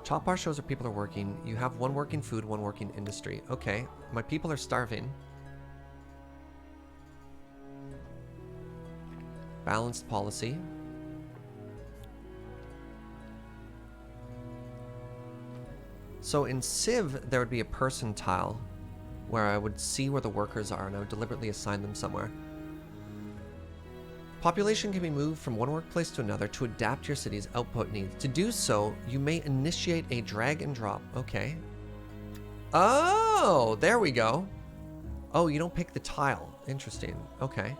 [SPEAKER 1] Top bar shows where people are working. You have 1 working food, 1 working industry. Okay, my people are starving. Balanced policy. So in Civ, there would be a person tile where I would see where the workers are and I would deliberately assign them somewhere. Population can be moved from one workplace to another to adapt your city's output needs. To do so, you may initiate a drag and drop. Okay. Oh, there we go. Oh, you don't pick the tile. Interesting. Okay.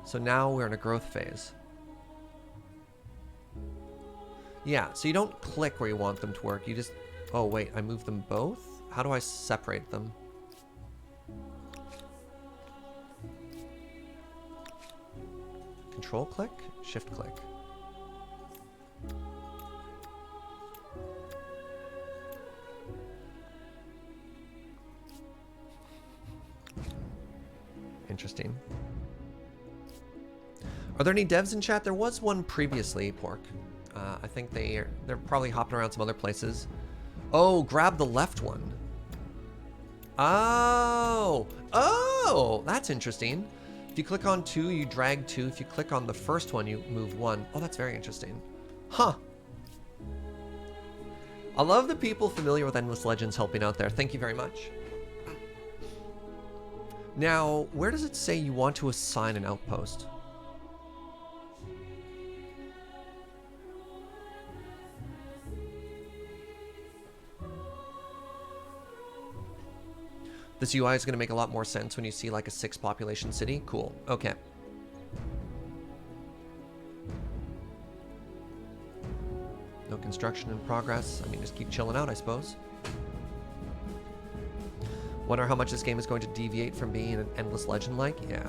[SPEAKER 1] So now we're in a growth phase. Yeah, so you don't click where you want them to work. You just... Oh, wait, I moved them both? How do I separate them? Control click, shift click. Interesting. Are there any devs in chat? There was one previously, Pork. I think they're probably hopping around some other places. Oh, grab the left one. Oh, that's interesting. If you click on 2, you drag 2. If you click on the first one, you move 1. Oh, that's very interesting. Huh. I love the people familiar with Endless Legends helping out there. Thank you very much. Now, where does it say you want to assign an outpost? This UI is going to make a lot more sense when you see like a 6 population city. Cool. Okay. No construction in progress. I mean, just keep chilling out, I suppose. Wonder how much this game is going to deviate from being an Endless Legend-like? Yeah.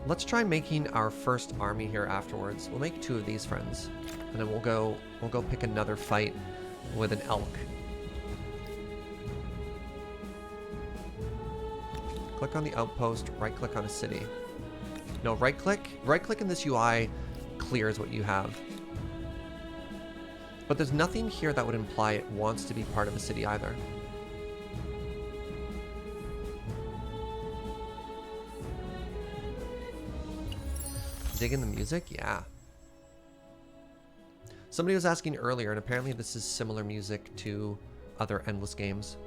[SPEAKER 1] Let's try making our first army here afterwards. We'll make 2 of these friends. And then we'll go pick another fight with an elk. Click on the outpost, right-click on a city. No, right-click. Right-click in this UI clears what you have. But there's nothing here that would imply it wants to be part of a city either. Dig in the music? Yeah. Somebody was asking earlier, and apparently this is similar music to other Endless games.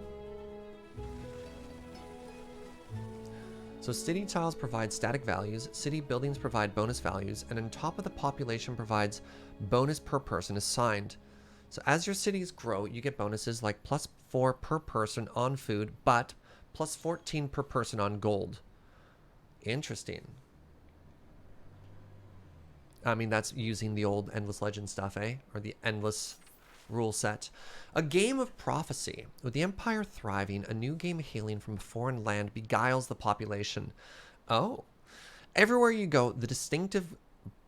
[SPEAKER 1] So city tiles provide static values, city buildings provide bonus values, and on top of the population provides bonus per person assigned. So as your cities grow, you get bonuses like +4 per person on food, but +14 per person on gold. Interesting. I mean, that's using the old Endless Legend stuff, eh? Or the Endless rule set. A game of prophecy. With the Empire thriving, a new game hailing from a foreign land beguiles the population. Oh. Everywhere you go, the distinctive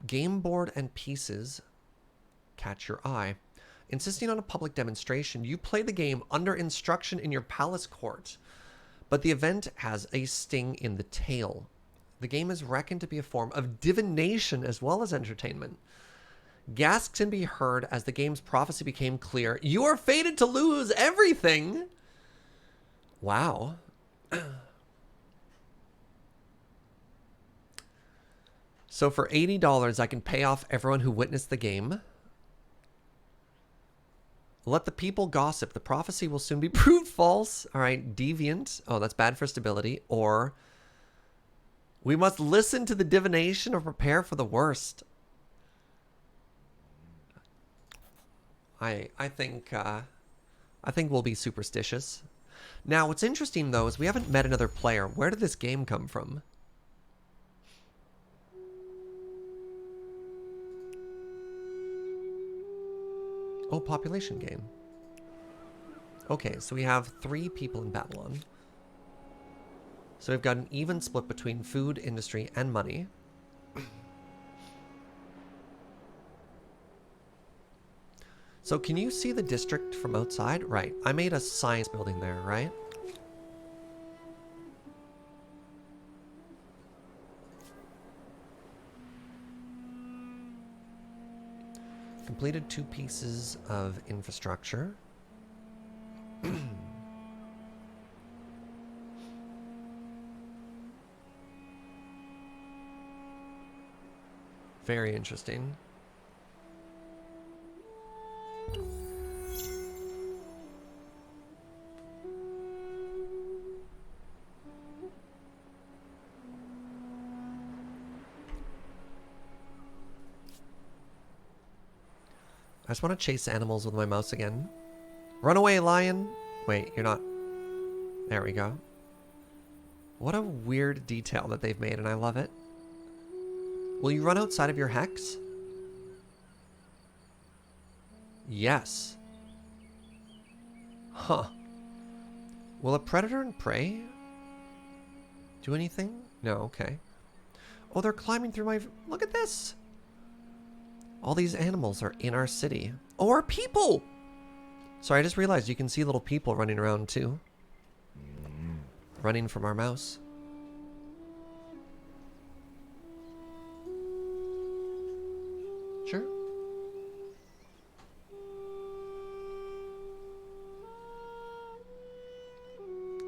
[SPEAKER 1] Game board and pieces catch your eye. Insisting on a public demonstration, you play the game under instruction in your palace court, but the event has a sting in the tail. The game is reckoned to be a form of divination as well as entertainment. Gasps can be heard as the game's prophecy became clear. You are fated to lose everything! Wow. So for $80, I can pay off everyone who witnessed the game. Let the people gossip. The prophecy will soon be proved false. All right, deviant. Oh, that's bad for stability. Or we must listen to the divination or prepare for the worst. I think we'll be superstitious. Now, what's interesting though is we haven't met another player. Where did this game come from? Oh, population game. Okay, so we have 3 people in Babylon. So we've got an even split between food, industry, and money. So can you see the district from outside? Right, I made a science building there, right? Completed 2 pieces of infrastructure. Very interesting. I just want to chase animals with my mouse again. Run away, lion! Wait, you're not... There we go. What a weird detail that they've made, and I love it. Will you run outside of your hex? Yes. Huh. Will a predator and prey do anything? No, okay. Oh, they're climbing through my... Look at this! All these animals are in our city. Oh, our people! Sorry, I just realized you can see little people running around too. Running from our mouse. Sure.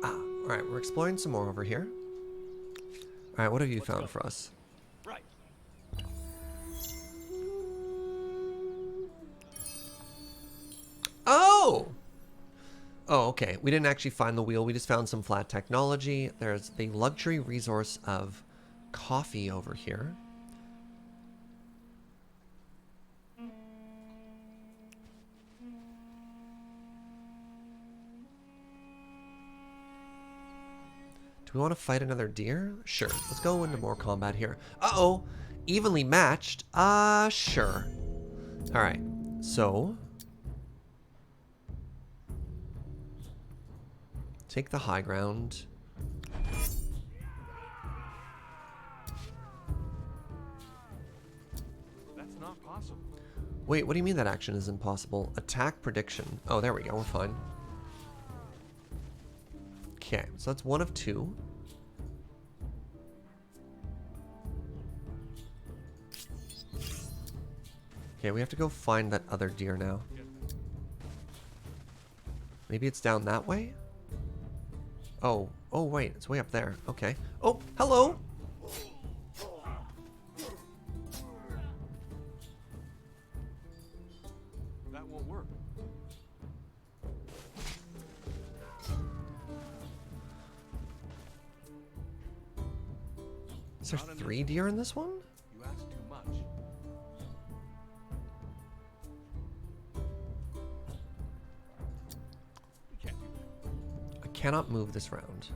[SPEAKER 1] Ah, alright, we're exploring some more over here. Alright, what have you found for us?
[SPEAKER 3] Right.
[SPEAKER 1] Oh! Oh, okay. We didn't actually find the wheel. We just found some flat technology. There's the luxury resource of coffee over here. Do we want to fight another deer? Sure. Let's go into more combat here. Uh-oh! Evenly matched? Sure. Alright. So... take the high ground.
[SPEAKER 3] That's not possible.
[SPEAKER 1] Wait, what do you mean that action is impossible? Attack prediction. Oh, there we go. We're fine. Okay, so that's 1 of 2. Okay, we have to go find that other deer now. Maybe it's down that way? Oh, oh wait, it's way up there. Okay. Oh, hello!
[SPEAKER 3] That won't work.
[SPEAKER 1] Is there 3 deer in this one?
[SPEAKER 3] You ask too much. We can't do that.
[SPEAKER 1] I cannot move this round.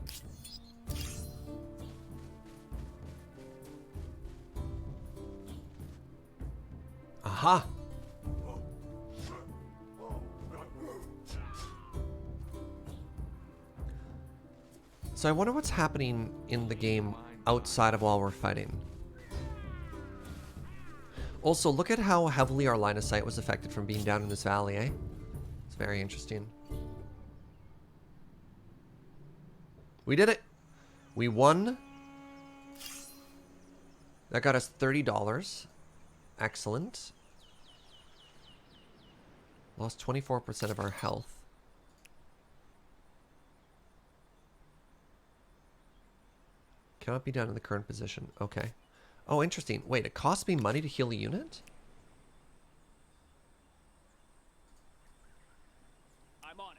[SPEAKER 1] Aha! So I wonder what's happening in the game outside of while we're fighting. Also, look at how heavily our line of sight was affected from being down in this valley, eh? It's very interesting. We did it. We won. That got us $30. Excellent. Lost 24% of our health. Cannot be done in the current position. Okay. Oh, interesting. Wait, it costs me money to heal a unit?
[SPEAKER 4] I'm on it.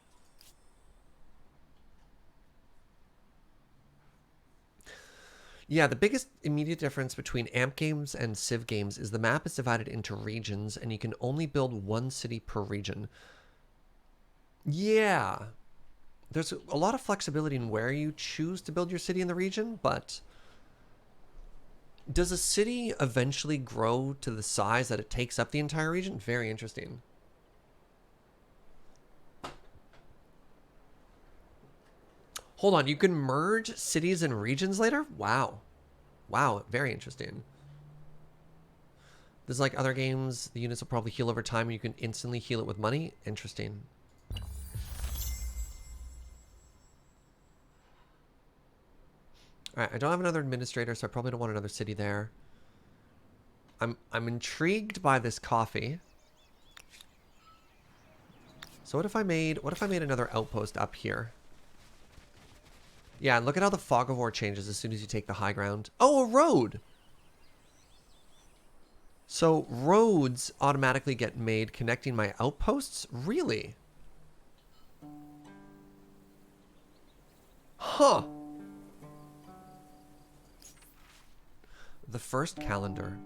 [SPEAKER 1] Yeah, the biggest immediate difference between AMP games and Civ games is the map is divided into regions, and you can only build one city per region. Yeah. There's a lot of flexibility in where you choose to build your city in the region, but does a city eventually grow to the size that it takes up the entire region? Very interesting. Hold on, you can merge cities and regions later? Wow. Wow, very interesting. This is like other games, the units will probably heal over time and you can instantly heal it with money. Interesting. Alright, I don't have another administrator, so I probably don't want another city there. I'm intrigued by this coffee. So what if I made another outpost up here? Yeah, and look at how the fog of war changes as soon as you take the high ground. Oh, a road! So roads automatically get made connecting my outposts? Really? Huh. The first calendar.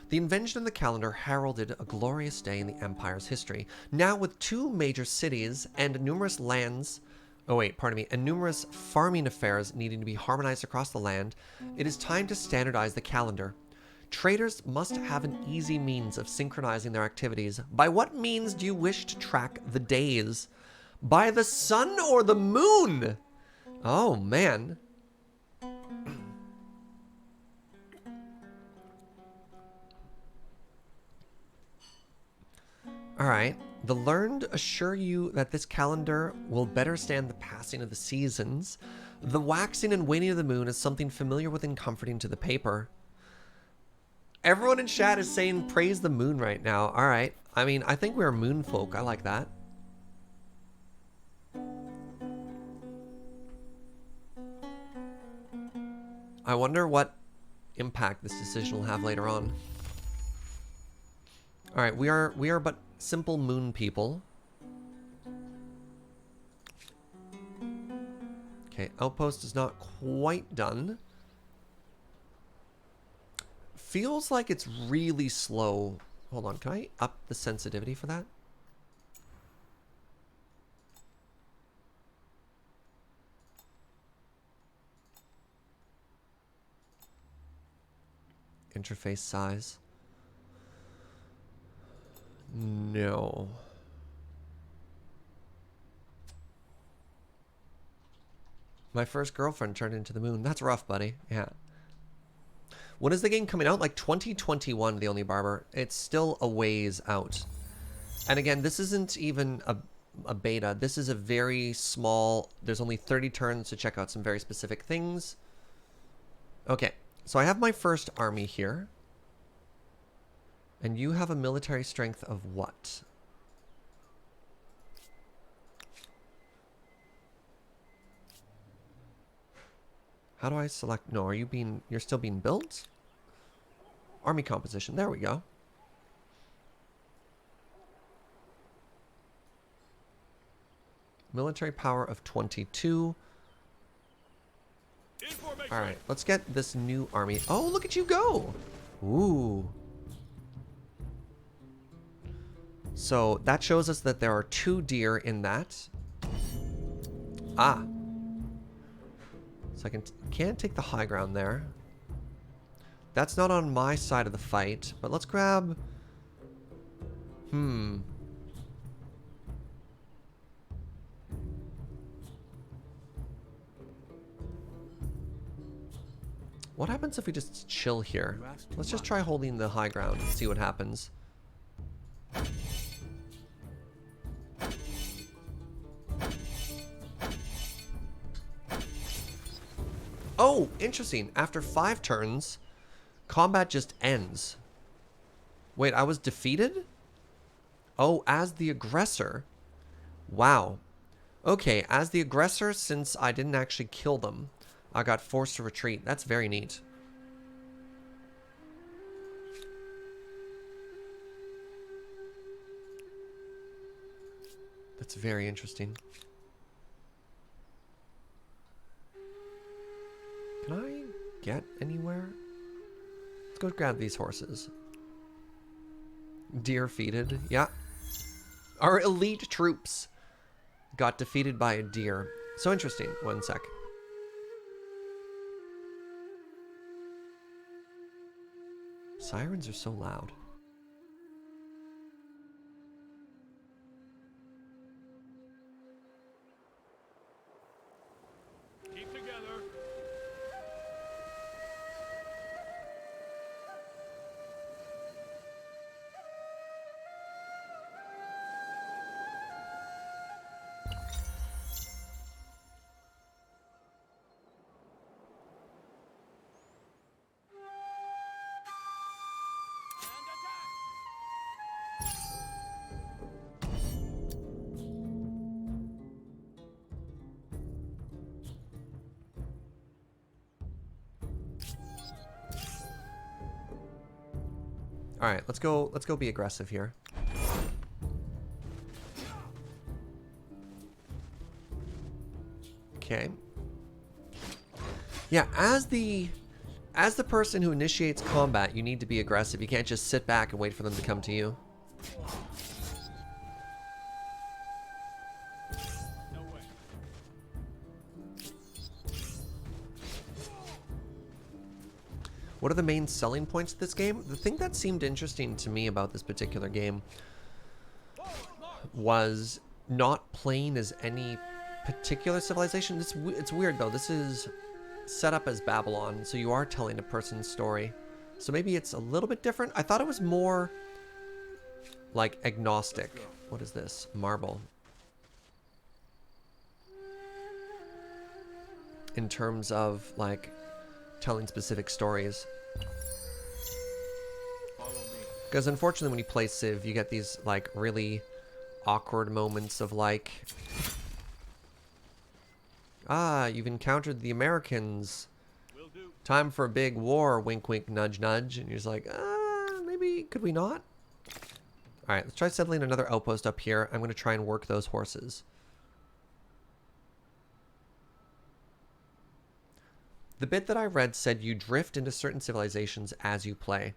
[SPEAKER 1] The invention of the calendar heralded a glorious day in the Empire's history. Now with 2 major cities and numerous lands... Oh wait, pardon me. And numerous farming affairs needing to be harmonized across the land, it is time to standardize the calendar. Traders must have an easy means of synchronizing their activities. By what means do you wish to track the days? By the sun or the moon? Oh, man. Alright. The learned assure you that this calendar will better stand the passing of the seasons. The waxing and waning of the moon is something familiar with and comforting to the paper. Everyone in chat is saying praise the moon right now. Alright. I mean, I think we're moon folk. I like that. I wonder what impact this decision will have later on. Alright, we are but simple moon people. Okay, outpost is not quite done. Feels like it's really slow. Hold on, can I up the sensitivity for that? Interface size. No. My first girlfriend turned into the moon. That's rough, buddy. Yeah. When is the game coming out? Like 2021, The Only Barber. It's still a ways out. And again, this isn't even a beta. This is a very small... There's only 30 turns to check out some very specific things. Okay. So I have my first army here. And you have a military strength of what? How do I select? No, you're still being built? Army composition. There we go. Military power of 22. All right, let's get this new army. Oh, look at you go. Ooh. So that shows us that there are 2 deer in that. Ah. So I can't take the high ground there. That's not on my side of the fight, but let's grab... What happens if we just chill here?
[SPEAKER 3] You asked too
[SPEAKER 1] Let's just
[SPEAKER 3] much.
[SPEAKER 1] try holding the high ground and see what happens. Oh, interesting. After 5 turns, combat just ends. Wait, I was defeated? Oh, as the aggressor. Wow. Okay, as the aggressor, since I didn't actually kill them, I got forced to retreat. That's very neat. That's very interesting. Can I get anywhere? Let's go grab these horses. Deer defeated. Yeah. Our elite troops got defeated by a deer. So interesting. One sec. Sirens are so loud.
[SPEAKER 3] Keep together.
[SPEAKER 1] All right, let's go be aggressive here. Okay. Yeah, as the person who initiates combat, you need to be aggressive. You can't just sit back and wait for them to come to you.
[SPEAKER 3] No way.
[SPEAKER 1] What are the main selling points of this game? The thing that seemed interesting to me about this particular game was not playing as any particular civilization. It's weird though. This is set up as Babylon, so you are telling a person's story. So maybe it's a little bit different. I thought it was more like agnostic. What is this? Marble. In terms of like telling specific stories.
[SPEAKER 3] Follow me.
[SPEAKER 1] Because unfortunately when you play Civ, you get these like really awkward moments of like, ah, you've encountered the Americans.
[SPEAKER 3] Will do.
[SPEAKER 1] Time for a big war, wink wink nudge nudge. And you're just like, maybe, could we not? Alright, let's try settling another outpost up here. I'm going to try and work those horses. The bit that I read said you drift into certain civilizations as you play.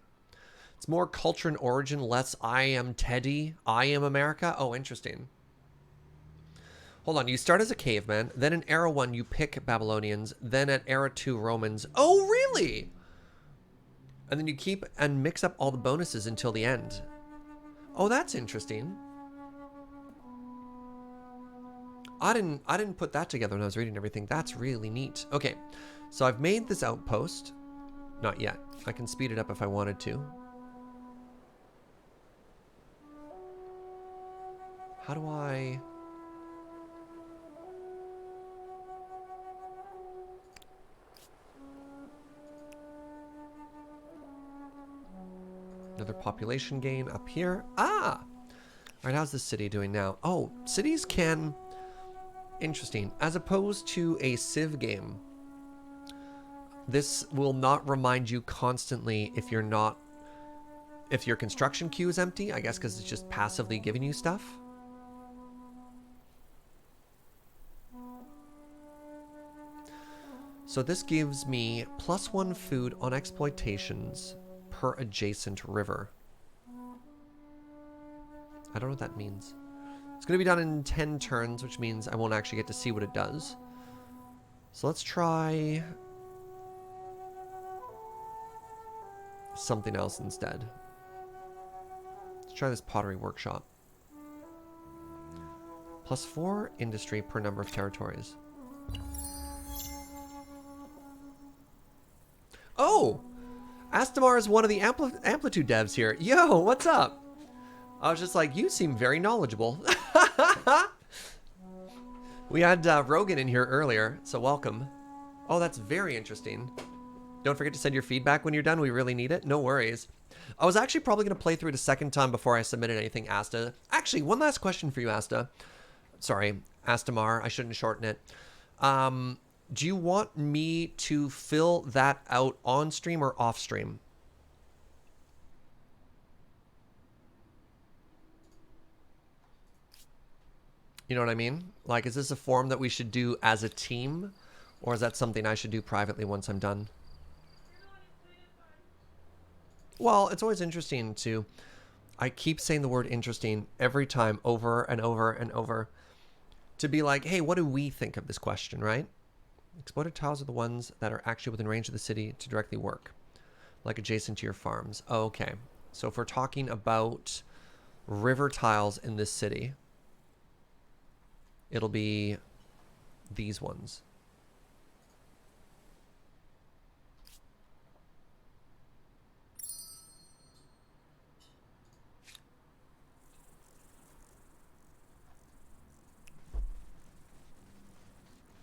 [SPEAKER 1] It's more culture and origin, less I am Teddy, I am America. Oh, interesting. Hold on, you start as a caveman, then in Era 1 you pick Babylonians, then at Era 2 Romans. Oh, really? And then you keep and mix up all the bonuses until the end. Oh, that's interesting. I didn't put that together when I was reading everything. That's really neat. Okay, so I've made this outpost. Not yet. I can speed it up if I wanted to. How do I... Another population gain up here. Ah! Alright, how's this city doing now? Oh, cities can... Interesting. As opposed to a Civ game, this will not remind you constantly if you're not... If your construction queue is empty, I guess because it's just passively giving you stuff. So this gives me +1 food on exploitations per adjacent river. I don't know what that means. It's going to be done in 10 turns, which means I won't actually get to see what it does. So let's try something else instead. Let's try this pottery workshop. +4 industry per number of territories. Oh! Astamar is one of the Amplitude devs here. Yo, what's up? I was just like, you seem very knowledgeable. We had Rogan in here earlier, so welcome. Oh, that's very interesting. Don't forget to send your feedback when you're done. We really need it. No worries. I was actually probably going to play through it a second time before I submitted anything, Asta. Actually, one last question for you, Asta. Sorry, Astamar. I shouldn't shorten it. Do you want me to fill that out on stream or off stream? You know what I mean? Like, is this a form that we should do as a team? Or is that something I should do privately once I'm done? Well, it's always interesting to... I keep saying the word interesting every time, over and over and over. To be like, hey, what do we think of this question, right? Exploded tiles are the ones that are actually within range of the city to directly work. Like adjacent to your farms. Oh, okay. So if we're talking about river tiles in this city... it'll be these ones.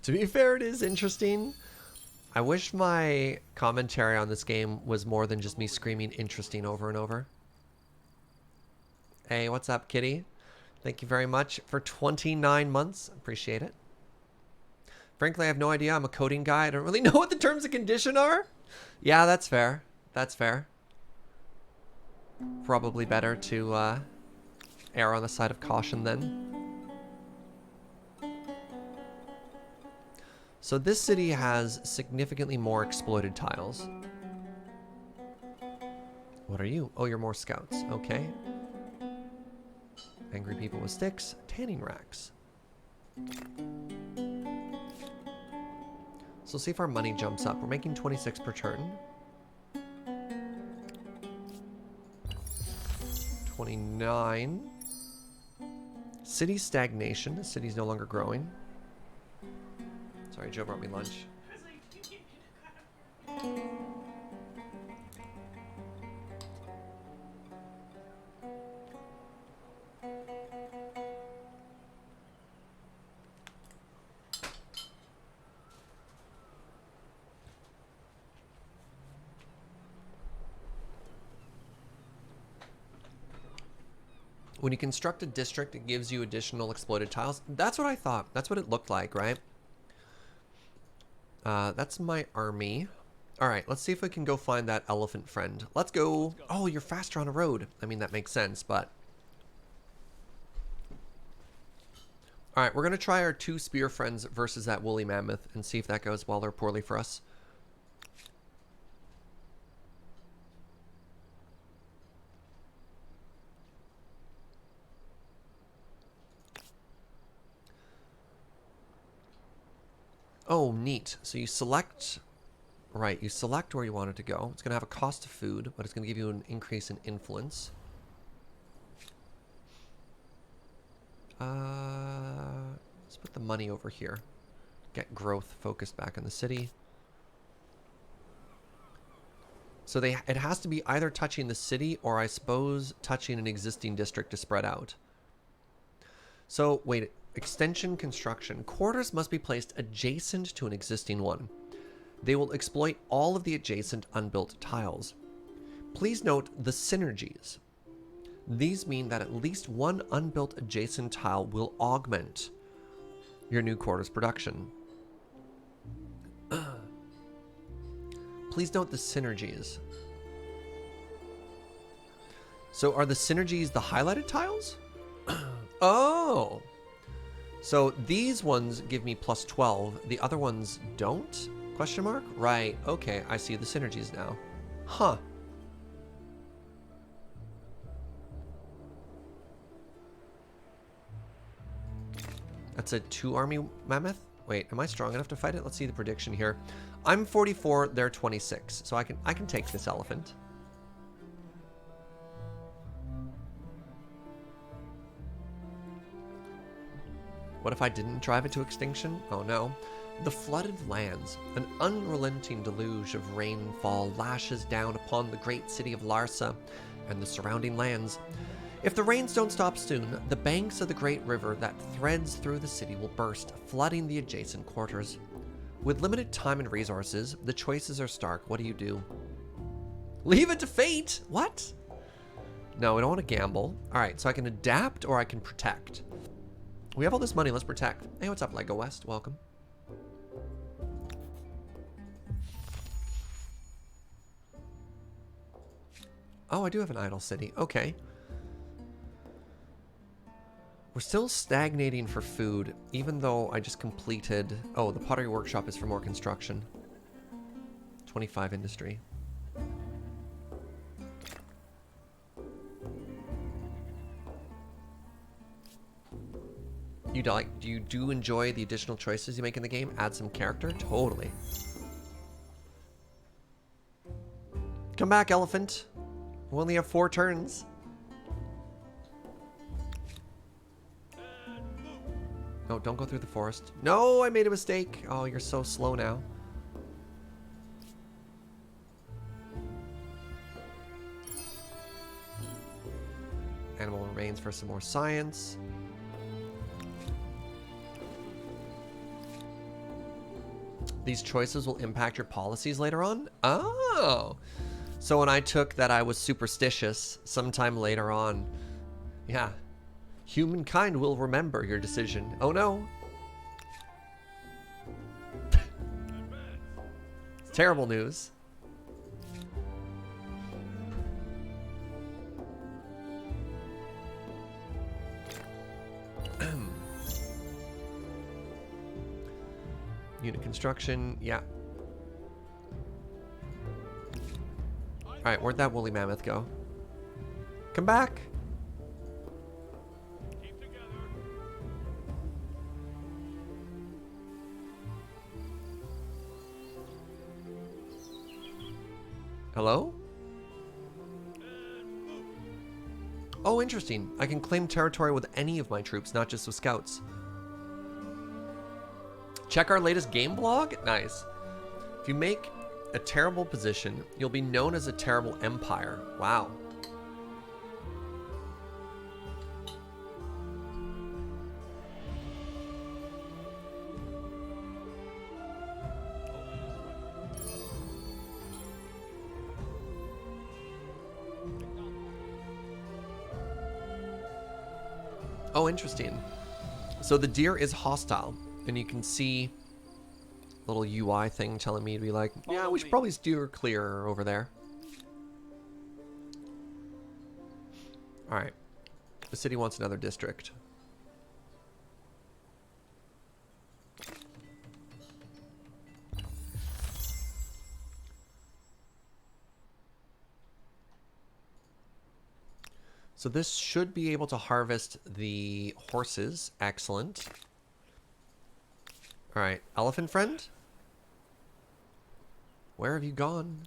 [SPEAKER 1] To be fair, it is interesting. I wish my commentary on this game was more than just me screaming interesting over and over. Hey, what's up, kitty? Thank you very much for 29 months. Appreciate it. Frankly, I have no idea. I'm a coding guy. I don't really know what the terms and condition are. Yeah, that's fair. That's fair. Probably better to err on the side of caution then. So this city has significantly more exploited tiles. What are you? Oh, you're more scouts. Okay. Angry people with sticks. Tanning racks. So see if our money jumps up. We're making 26 per turn. 29. City stagnation. The city's no longer growing. Sorry, Joe brought me lunch. When you construct a district, it gives you additional exploited tiles. That's what I thought. That's what it looked like, right? That's my army. All right, let's see if we can go find that elephant friend. Let's go. Oh, you're faster on a road. I mean, that makes sense, but... All right, we're going to try our 2 spear friends versus that woolly mammoth and see if that goes well or poorly for us. Oh, neat. So you select... Right, you select where you want it to go. It's going to have a cost of food, but it's going to give you an increase in influence. Let's put the money over here. Get growth focused back in the city. So it has to be either touching the city or I suppose touching an existing district to spread out. So wait, extension construction. Quarters must be placed adjacent to an existing one. They will exploit all of the adjacent unbuilt tiles. Please note the synergies. These mean that at least one unbuilt adjacent tile will augment your new quarters production. Please note the synergies. So are the synergies the highlighted tiles? Oh! So these ones give me plus 12. The other ones don't? Question mark? Right. Okay, I see the synergies now. Huh. That's a 2 army mammoth? Wait, am I strong enough to fight it? Let's see the prediction here. I'm 44, they're 26. So I can take this elephant. What if I didn't drive it to extinction? Oh no. The flooded lands, an unrelenting deluge of rainfall lashes down upon the great city of Larsa and the surrounding lands. If the rains don't stop soon, the banks of the great river that threads through the city will burst, flooding the adjacent quarters. With limited time and resources, the choices are stark. What do you do? Leave it to fate? What? No, we don't want to gamble. All right, so I can adapt or I can protect. We have all this money, let's protect. Hey, what's up, Lego West? Welcome. Oh, I do have an idle city. Okay. We're still stagnating for food, even though I just completed... Oh, the pottery workshop is for more construction. 25 industry. Do you enjoy the additional choices you make in the game? Add some character? Totally. Come back, elephant. We only have 4 turns. No, don't go through the forest. No, I made a mistake. Oh, you're so slow now. Animal remains for some more science. These choices will impact your policies later on? Oh! So when I took that I was superstitious sometime later on, yeah. Humankind will remember your decision. Oh no. It's terrible news. Unit construction, yeah. Alright, where'd that woolly mammoth go? Come back! Hello? Oh, interesting. I can claim territory with any of my troops, not just with scouts. Check our latest game blog? Nice. If you make a terrible position, you'll be known as a terrible empire. Wow. Oh, interesting. So the deer is hostile, and you can see a little UI thing telling me to be like, yeah, we should probably steer clear over there. All right. The city wants another district. So this should be able to harvest the horses. Excellent. All right, elephant friend? Where have you gone?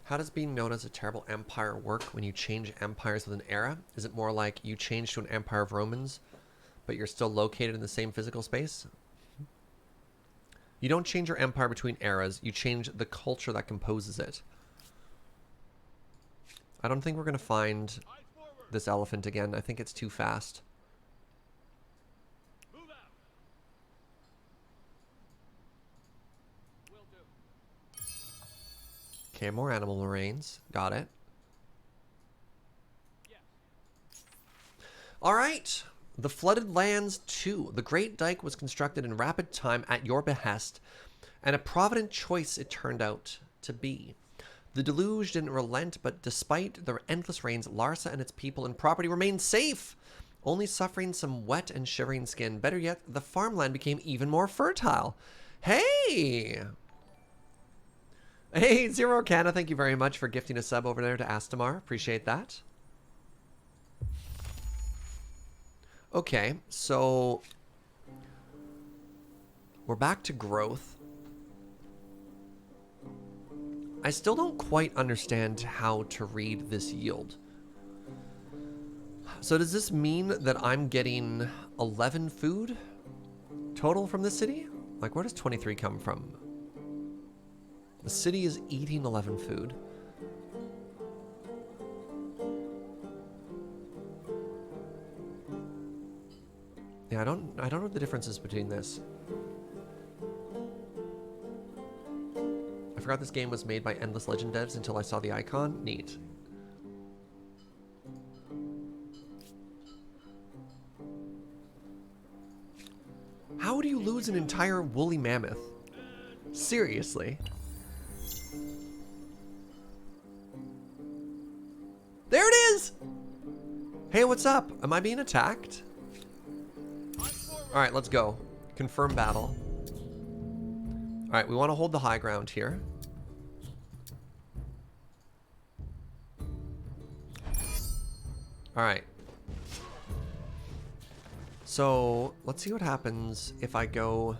[SPEAKER 1] How does being known as a terrible empire work when you change empires with an era? Is it more like you change to an empire of Romans, but you're still located in the same physical space? You don't change your empire between eras, you change the culture that composes it. I don't think we're going to find this elephant again. I think it's too fast. Okay, more animal remains. Got it. All right. The Flooded Lands 2. The Great Dike was constructed in rapid time at your behest, and a provident choice it turned out to be. The deluge didn't relent, but despite the endless rains, Larsa and its people and property remained safe, only suffering some wet and shivering skin. Better yet, the farmland became even more fertile. Hey! Hey, Zero Canna, thank you very much for gifting a sub over there to Astamar. Appreciate that. Okay, so we're back to growth. I still don't quite understand how to read this yield. So does this mean that I'm getting 11 food total from the city? Like, where does 23 come from? The city is eating 11 food. Yeah, I don't know what the difference is between this. I forgot this game was made by Endless Legend devs until I saw the icon. Neat. How do you lose an entire woolly mammoth? Seriously. There it is! Hey, what's up? Am I being attacked? Alright, let's go. Confirm battle. Alright, we want to hold the high ground here. Alright. So, let's see what happens if I go...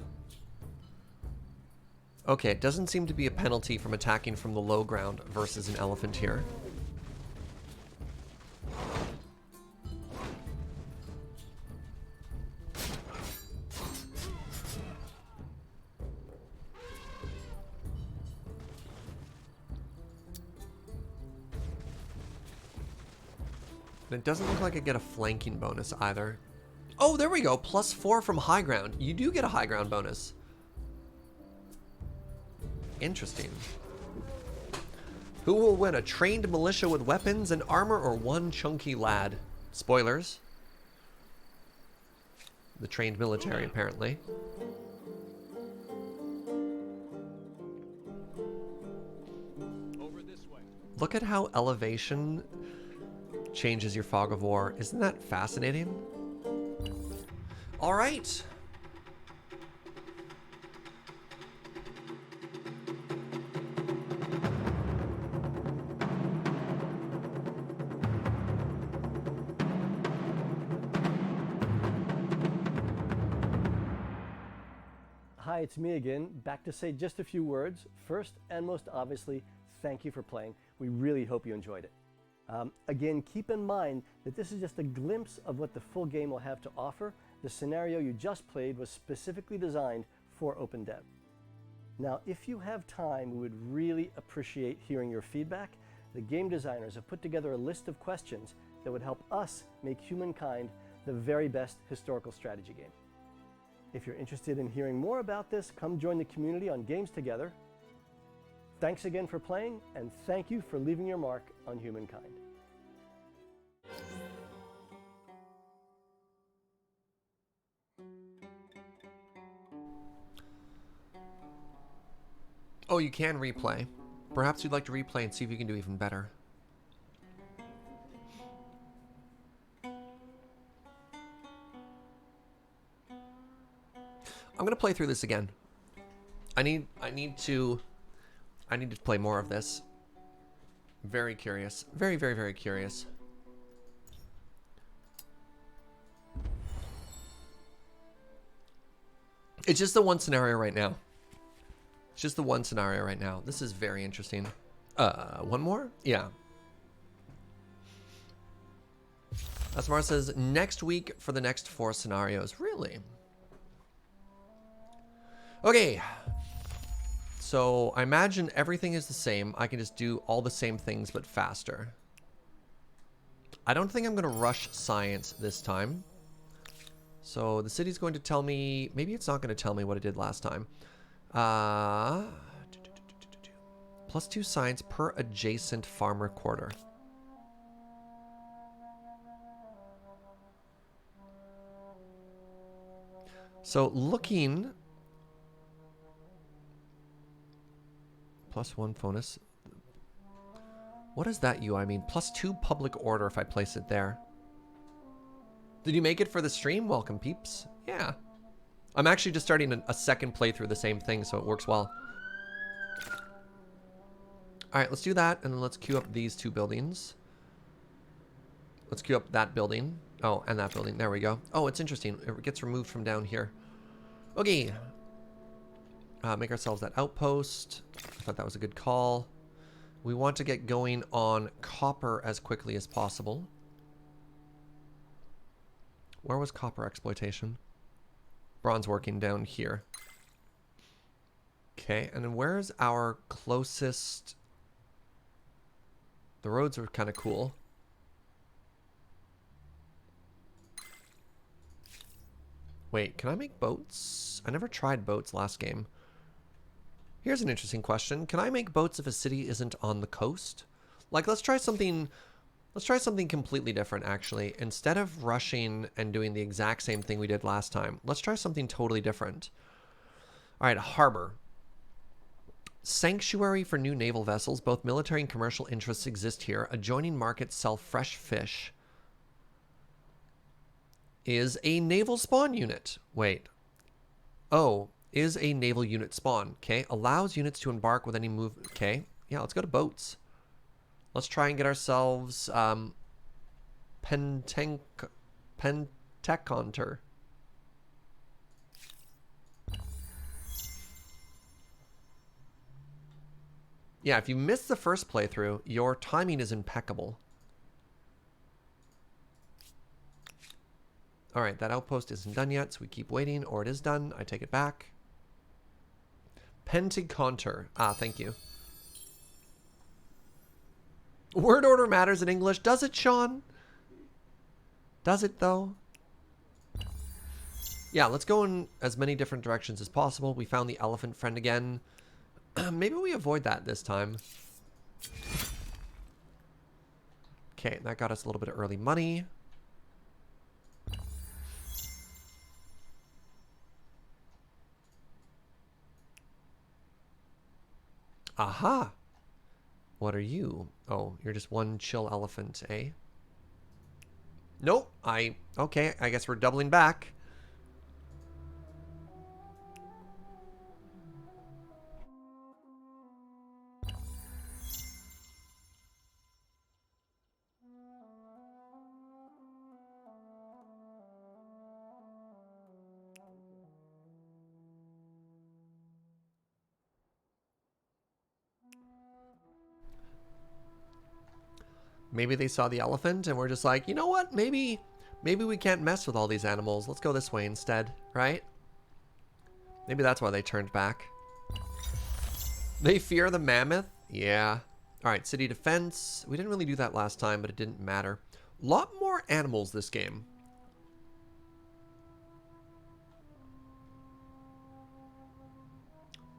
[SPEAKER 1] Okay, it doesn't seem to be a penalty from attacking from the low ground versus an elephant here. And it doesn't look like I get a flanking bonus either. Oh, there we go. +4 from high ground. You do get a high ground bonus. Interesting. Who will win? A trained militia with weapons and armor or one chunky lad? Spoilers. The trained military, apparently.
[SPEAKER 3] Over this way.
[SPEAKER 1] Look at how elevation changes your fog of war. Isn't that fascinating? All right.
[SPEAKER 2] Hi, it's me again, back to say just a few words. First and most obviously, thank you for playing. We really hope you enjoyed it. Again, keep in mind that this is just a glimpse of what the full game will have to offer. The scenario you just played was specifically designed for OpenDev. Now, if you have time, we would really appreciate hearing your feedback. The game designers have put together a list of questions that would help us make Humankind the very best historical strategy game. If you're interested in hearing more about this, come join the community on Games Together. Thanks again for playing, and thank you for leaving your mark on Humankind.
[SPEAKER 1] Oh, you can replay. Perhaps you'd like to replay and see if you can do even better. I'm gonna play through this again. I need to play more of this. Very curious. Very, very, very curious. It's just the one scenario right now. It's just the one scenario right now. This is very interesting. One more? Yeah. Asmar says, next week for the next 4 scenarios. Really? Okay. So I imagine everything is the same. I can just do all the same things, but faster. I don't think I'm going to rush science this time. So the city's going to tell me, maybe it's not going to tell me what it did last time. +2 science per adjacent farmer quarter. So looking, +1 bonus. What does that UI mean? +2 public order if I place it there. Did you make it for the stream? Welcome, peeps. Yeah. I'm actually just starting a second playthrough of the same thing, so it works well. All right, let's do that, and then let's queue up these 2 buildings. Let's queue up that building. Oh, and that building. There we go. Oh, it's interesting. It gets removed from down here. Okay. Make ourselves that outpost. I thought that was a good call. We want to get going on copper as quickly as possible. Where was copper exploitation? Bronze working down here. Okay, and then where's our closest... The roads are kind of cool. Wait, can I make boats? I never tried boats last game. Here's an interesting question. Can I make boats if a city isn't on the coast? Like, let's try something completely different, actually. Instead of rushing and doing the exact same thing we did last time, let's try something totally different. All right, harbor. Sanctuary for new naval vessels. Both military and commercial interests exist here. Adjoining markets sell fresh fish. Is a naval spawn unit. Wait. Oh, is a naval unit spawn. Okay. Allows units to embark with any move. Okay. Yeah, let's go to boats. Let's try and get ourselves Penteconter. Yeah, if you missed the first playthrough, your timing is impeccable. All right, that outpost isn't done yet, so we keep waiting, or it is done. I take it back. Penteconter. Ah, thank you. Word order matters in English. Does it, Sean? Does it, though? Yeah, let's go in as many different directions as possible. We found the elephant friend again. Maybe we avoid that this time. Okay, that got us a little bit of early money. Aha! What are you? Oh, you're just one chill elephant, eh? Nope. Okay, I guess we're doubling back. Maybe they saw the elephant and we're just like, you know what? Maybe we can't mess with all these animals. Let's go this way instead, right? Maybe that's why they turned back. They fear the mammoth? Yeah. All right, city defense. We didn't really do that last time, but it didn't matter. A lot more animals this game.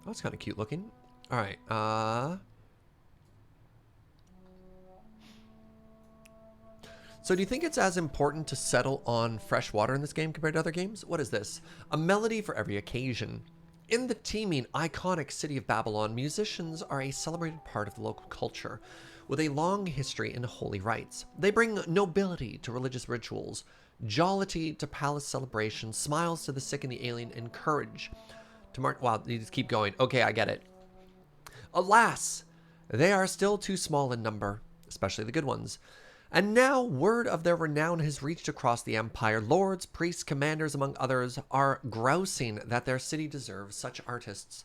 [SPEAKER 1] Oh, that's kind of cute looking. All right. So do you think it's as important to settle on fresh water in this game compared to other games? What is this? A melody for every occasion. In the teeming, iconic city of Babylon, musicians are a celebrated part of the local culture, with a long history in holy rites. They bring nobility to religious rituals, jollity to palace celebrations, smiles to the sick and the alien, and courage to mark... Wow, you just keep going. Okay, I get it. Alas, they are still too small in number, especially the good ones. And now word of their renown has reached across the empire. Lords, priests, commanders, among others, are grousing that their city deserves such artists.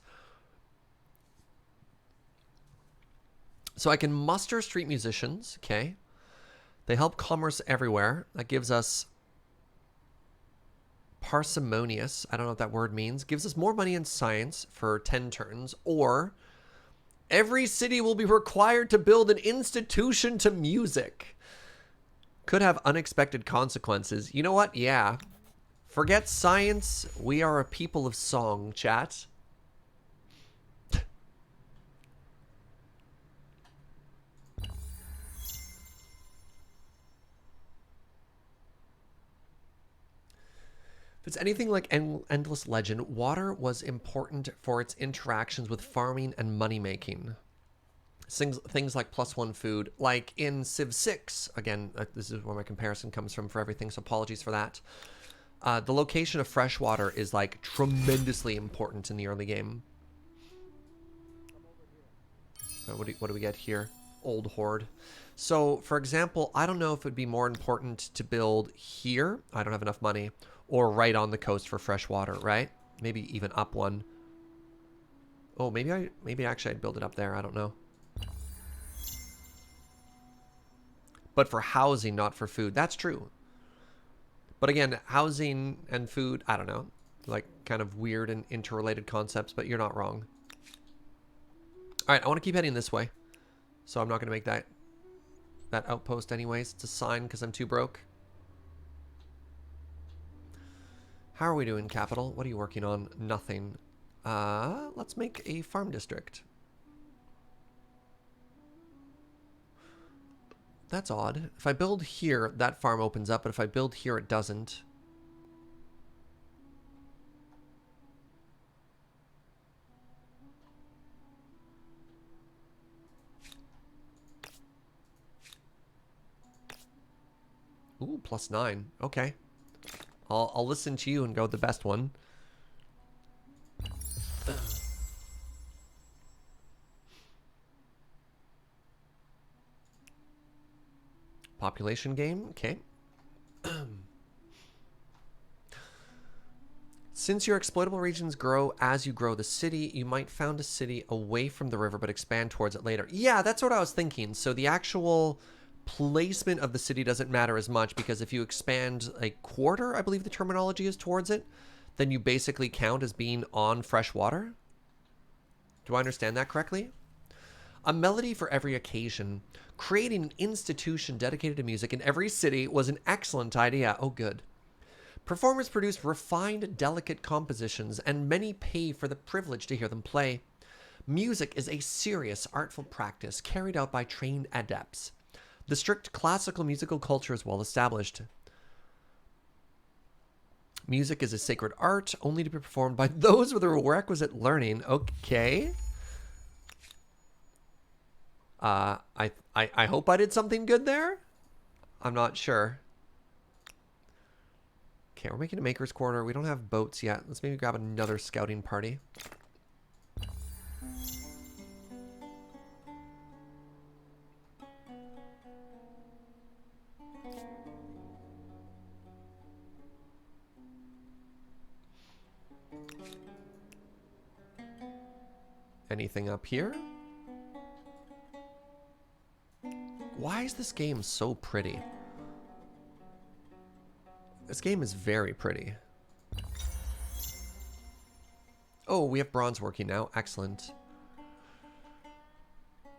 [SPEAKER 1] So I can muster street musicians, okay? They help commerce everywhere. That gives us parsimonious. I don't know what that word means. Gives us more money in science for 10 turns. Or every city will be required to build an institution to music. Could have unexpected consequences. You know what? Yeah. Forget science. We are a people of song, chat. If it's anything like Endless Legend, water was important for its interactions with farming and money making. Things like +1 food, like in Civ 6. Again, this is where my comparison comes from for everything, so apologies for that. The location of fresh water is like tremendously important in the early game. What do we get here? Old Horde. So, for example, I don't know if it would be more important to build here. I don't have enough money. Or right on the coast for fresh water, right? Maybe even up one. Oh, maybe actually I'd build it up there. I don't know. But for housing, not for food. That's true. But again, housing and food, I don't know, like kind of weird and interrelated concepts, but you're not wrong. All right, I want to keep heading this way. So I'm not going to make that outpost anyways. It's a sign because I'm too broke. How are we doing, Capital? What are you working on? Nothing. Let's make a farm district. That's odd. If I build here, that farm opens up, but if I build here, it doesn't. Ooh, +9. Okay. I'll listen to you and go with the best one. Population game. Okay. Since your exploitable regions grow as you grow the city, you might found a city away from the river but expand towards it later. Yeah, that's what I was thinking. So the actual placement of the city doesn't matter as much because if you expand a quarter, I believe the terminology is, towards it, then you basically count as being on fresh water. Do I understand that correctly? A melody for every occasion. Creating an institution dedicated to music in every city was an excellent idea. Oh, good. Performers produce refined, delicate compositions, and many pay for the privilege to hear them play. Music is a serious, artful practice carried out by trained adepts. The strict classical musical culture is well established. Music is a sacred art, only to be performed by those with the requisite learning. Okay. I hope I did something good there. I'm not sure. Okay, we're making a maker's quarter. We don't have boats yet. Let's maybe grab another scouting party. Anything up here? Why is this game so pretty? This game is very pretty. Oh, we have bronze working now. Excellent.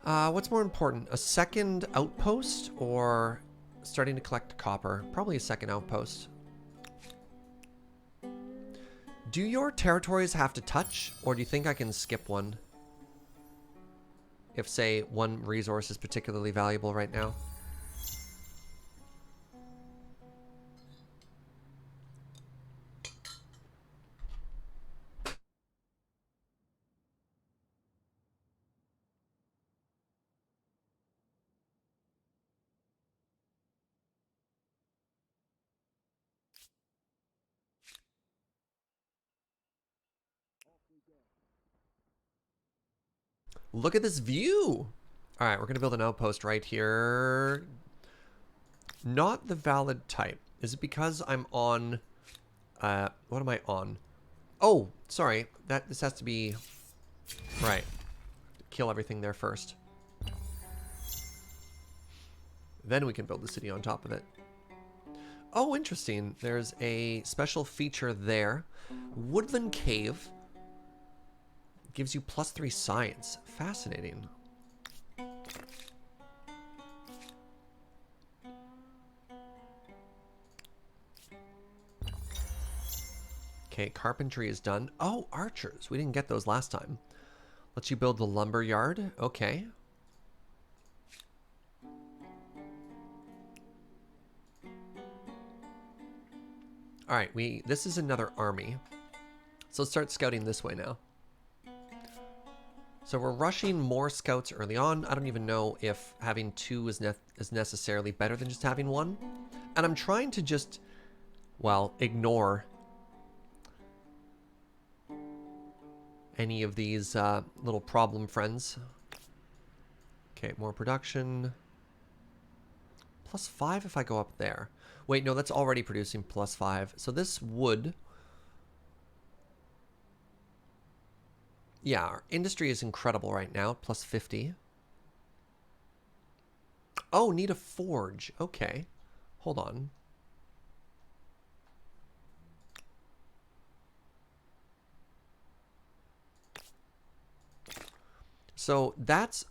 [SPEAKER 1] What's more important? A second outpost or starting to collect copper? Probably a second outpost. Do your territories have to touch, or do you think I can skip one? If, say, one resource is particularly valuable right now. Look at this view. All right, we're going to build an outpost right here. Not the valid type. Is it because I'm on... what am I on? Oh, sorry. This has to be... Right. Kill everything there first. Then we can build the city on top of it. Oh, interesting. There's a special feature there. Woodland Cave. Gives you +3 science. Fascinating. Okay, carpentry is done. Oh, archers. We didn't get those last time. Lets you build the lumber yard. Okay. All right, this is another army. So let's start scouting this way now. So we're rushing more scouts early on. I don't even know if having 2 is necessarily better than just having 1. And I'm trying to just, well, ignore any of these little problem friends. Okay, more production. +5 if I go up there. Wait, no, that's already producing +5. So this would... Yeah, our industry is incredible right now. +50. Oh, need a forge. Okay. Hold on. So that's...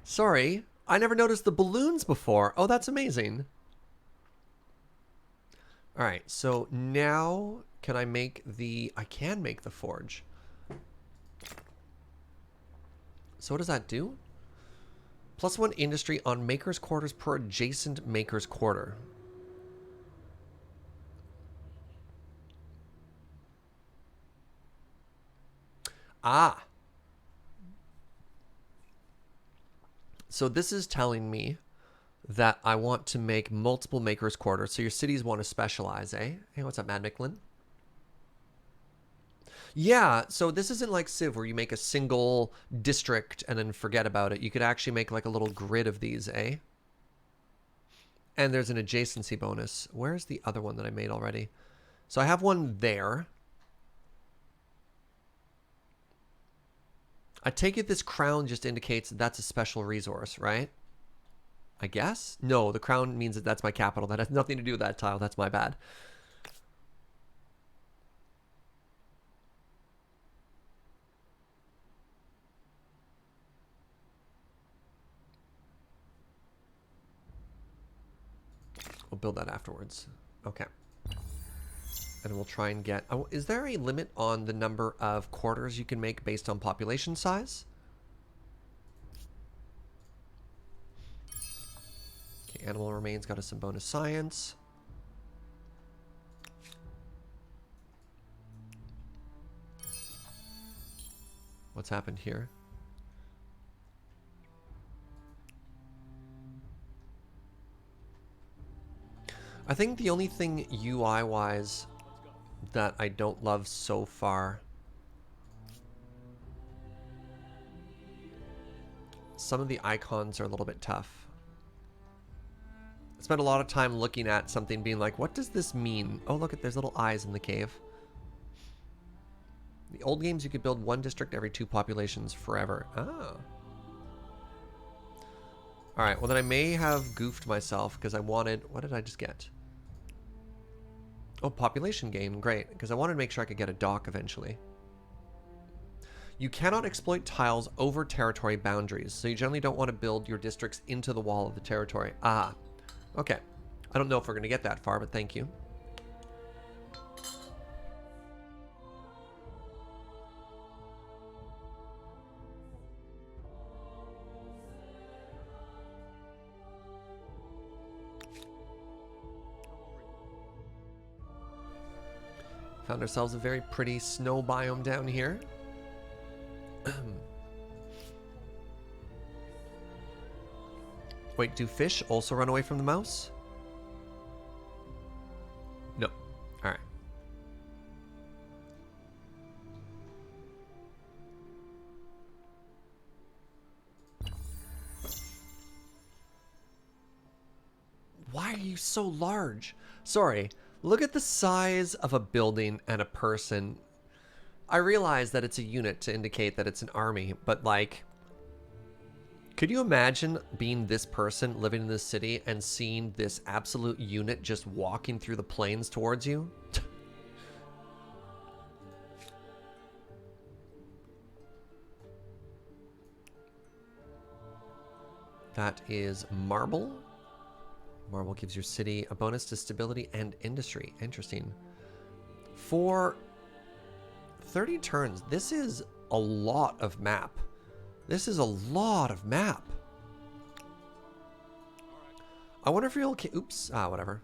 [SPEAKER 1] Sorry, I never noticed the balloons before. Oh, that's amazing. All right, so now can I make the... I can make the forge. So what does that do? +1 industry on maker's quarters per adjacent maker's quarter. Ah. So this is telling me that I want to make multiple maker's quarters. So your cities want to specialize, eh? Hey, what's up, Mad Micklin? Yeah, so this isn't like Civ where you make a single district and then forget about it. You could actually make like a little grid of these, eh? And there's an adjacency bonus. Where's the other one that I made already? So I have one there. I take it this crown just indicates that that's a special resource, right? I guess? No, the crown means that that's my capital. That has nothing to do with that tile. That's my bad. We'll build that afterwards. Okay. And we'll try and get... Oh, is there a limit on the number of quarters you can make based on population size? Okay, animal remains got us some bonus science. What's happened here? I think the only thing UI-wise that I don't love so far... Some of the icons are a little bit tough. I spent a lot of time looking at something being like, what does this mean? Oh, look, there's little eyes in the cave. The old games, you could build one district every 2 populations forever. Oh. Alright, well then I may have goofed myself because I wanted... What did I just get? Oh, population gain. Great. Because I wanted to make sure I could get a dock eventually. You cannot exploit tiles over territory boundaries, so you generally don't want to build your districts into the wall of the territory. Ah. Okay. I don't know if we're going to get that far, but thank you. Found ourselves a very pretty snow biome down here. Wait, do fish also run away from the mouse? No. Alright. Why are you so large? Sorry. Look at the size of a building and a person. I realize that it's a unit to indicate that it's an army, but like, could you imagine being this person living in this city and seeing this absolute unit just walking through the plains towards you? That is marble. Marble gives your city a bonus to stability and industry. Interesting. For 30 turns, this is a lot of map. This is a lot of map. I wonder if you'll... Oops. Ah, whatever.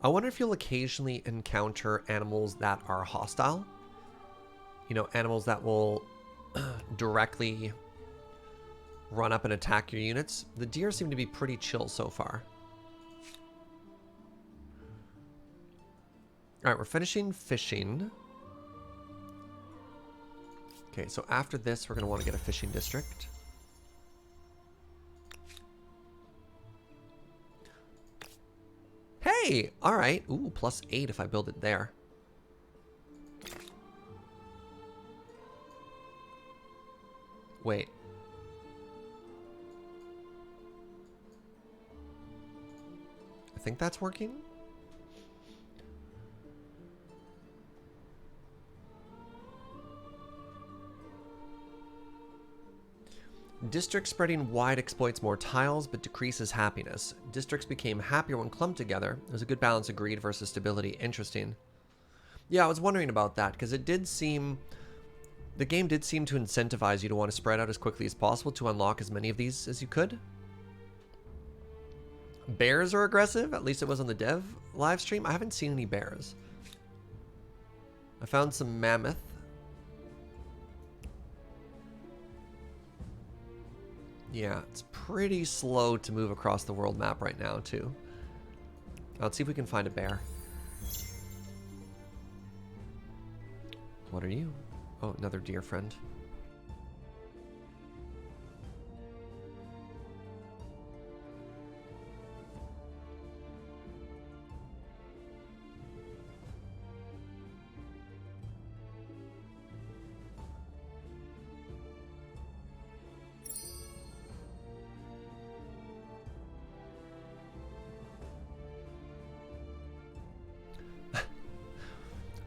[SPEAKER 1] I wonder if you'll occasionally encounter animals that are hostile. You know, animals that will directly run up and attack your units. The deer seem to be pretty chill so far. All right, we're finishing fishing. Okay, so after this, we're going to want to get a fishing district. Hey! All right. Ooh, +8 if I build it there. Wait. I think that's working. District spreading wide exploits more tiles, but decreases happiness. Districts became happier when clumped together. There's a good balance of greed versus stability. Interesting. Yeah, I was wondering about that, because it did seem... The game did seem to incentivize you to want to spread out as quickly as possible to unlock as many of these as you could. Bears are aggressive, at least it was on the dev live stream. I haven't seen any bears. I found some mammoth. Yeah, it's pretty slow to move across the world map right now, too. Let's see if we can find a bear. What are you? Oh, another deer friend.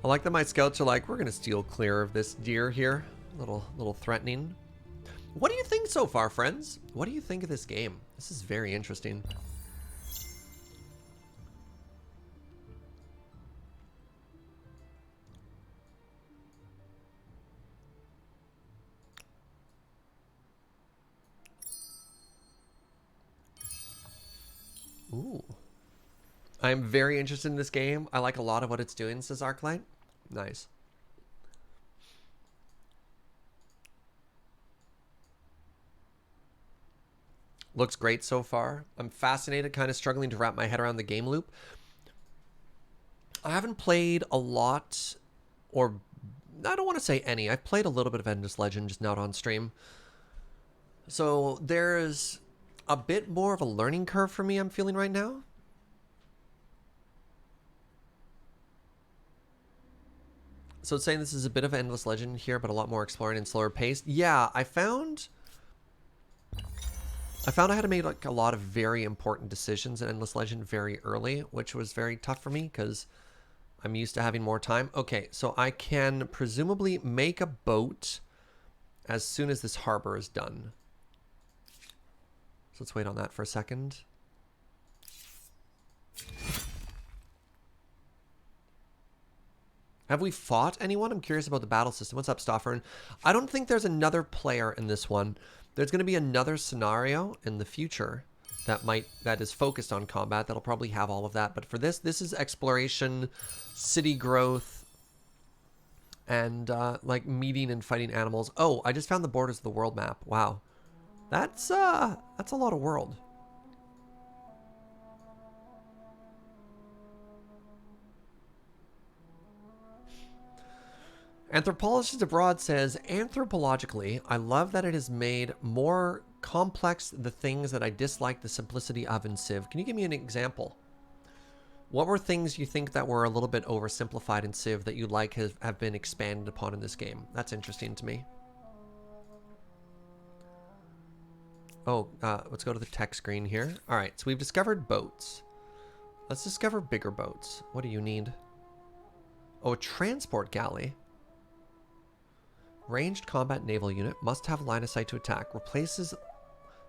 [SPEAKER 1] I like that my scouts are like, we're gonna steal clear of this deer here. Little threatening. What do you think so far, friends? What do you think of this game? This is very interesting. Ooh. I'm very interested in this game. I like a lot of what it's doing, says Arclight. Nice. Looks great so far. I'm fascinated, kind of struggling to wrap my head around the game loop. I haven't played a lot, or I don't want to say any. I've played a little bit of Endless Legend, just not on stream. So there's a bit more of a learning curve for me, I'm feeling right now. So it's saying this is a bit of Endless Legend here, but a lot more exploring and slower paced. Yeah, I found I had to make like a lot of very important decisions in Endless Legend very early, which was very tough for me because I'm used to having more time. Okay, so I can presumably make a boat as soon as this harbor is done. So let's wait on that for a second. Have we fought anyone? I'm curious about the battle system. What's up, Stoffern? I don't think there's another player in this one. There's going to be another scenario in the future that is focused on combat. That'll probably have all of that. But for this is exploration, city growth, and like meeting and fighting animals. Oh, I just found the borders of the world map. Wow, that's a lot of world. Anthropologist Abroad says, anthropologically, I love that it has made more complex the things that I dislike the simplicity of in Civ. Can you give me an example? What were things you think that were a little bit oversimplified in Civ that you like have been expanded upon in this game? That's interesting to me. Oh, let's go to the tech screen here. All right, so we've discovered boats. Let's discover bigger boats. What do you need? Oh, a transport galley. Ranged combat naval unit must have line of sight to attack. Replaces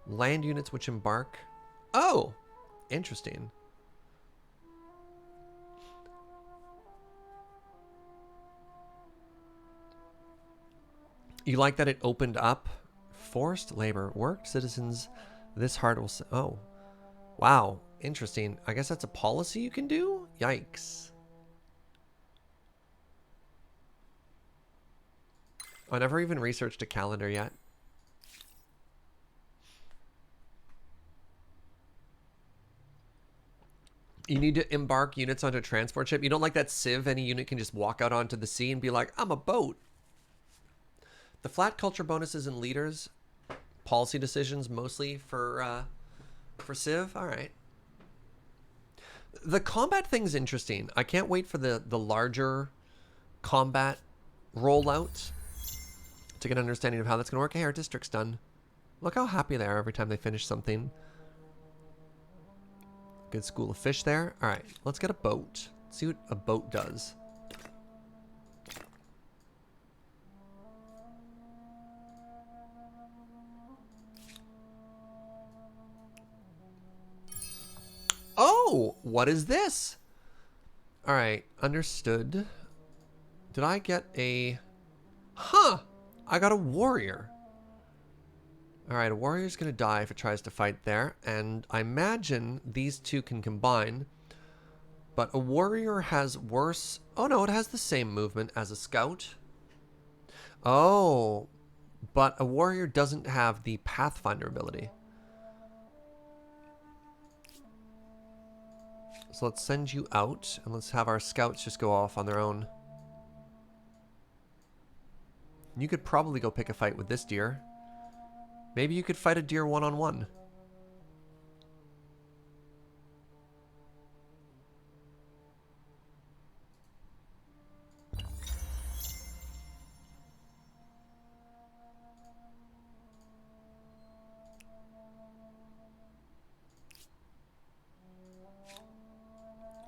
[SPEAKER 1] land units which embark. Oh, interesting. You like that it opened up? Forced labor. Worked citizens this hard will... Oh, wow. Interesting. I guess that's a policy you can do? Yikes. I never even researched a calendar yet. You need to embark units onto a transport ship. You don't like that Civ, any unit can just walk out onto the sea and be like, I'm a boat. The flat culture bonuses and leaders, policy decisions mostly for Civ. All right. The combat thing's interesting. I can't wait for the larger combat rollout to get an understanding of how that's going to work. Hey, our district's done. Look how happy they are every time they finish something. Good school of fish there. All right, let's get a boat. See what a boat does. Oh, what is this? All right, understood. Did I get a... Huh, I got a warrior. All right, a warrior's gonna die if it tries to fight there, and I imagine these two can combine, but a warrior has worse... Oh no, it has the same movement as a scout. Oh, but a warrior doesn't have the Pathfinder ability. So let's send you out, and let's have our scouts just go off on their own. You could probably go pick a fight with this deer. Maybe you could fight a deer one-on-one.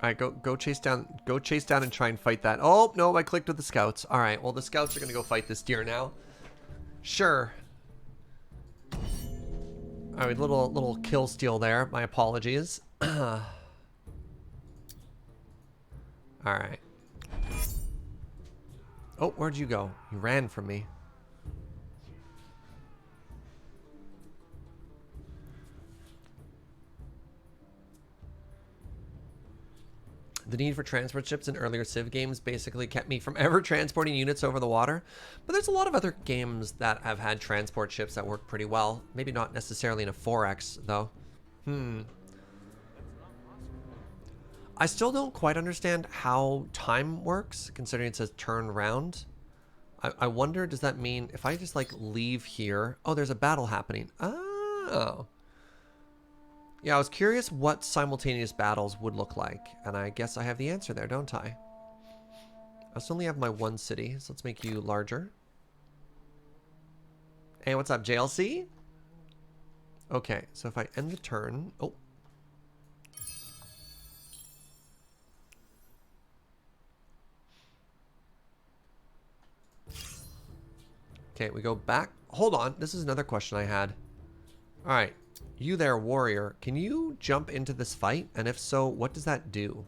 [SPEAKER 1] All right, go chase down and try and fight that. Oh, no, I clicked with the scouts. All right, well, the scouts are going to go fight this deer now. Sure. All right, little kill steal there. My apologies. All right. Oh, where'd you go? You ran from me. The need for transport ships in earlier Civ games basically kept me from ever transporting units over the water. But there's a lot of other games that have had transport ships that work pretty well. Maybe not necessarily in a 4X, though. I still don't quite understand how time works, considering it says turn round. I wonder, does that mean if I just, like, leave here... Oh, there's a battle happening. Oh. Yeah, I was curious what simultaneous battles would look like, and I guess I have the answer there, don't I? I still only have my one city, so let's make you larger. Hey, what's up, JLC? Okay, so if I end the turn... Oh. Okay, we go back. Hold on, this is another question I had. All right. You there, warrior. Can you jump into this fight? And if so, what does that do?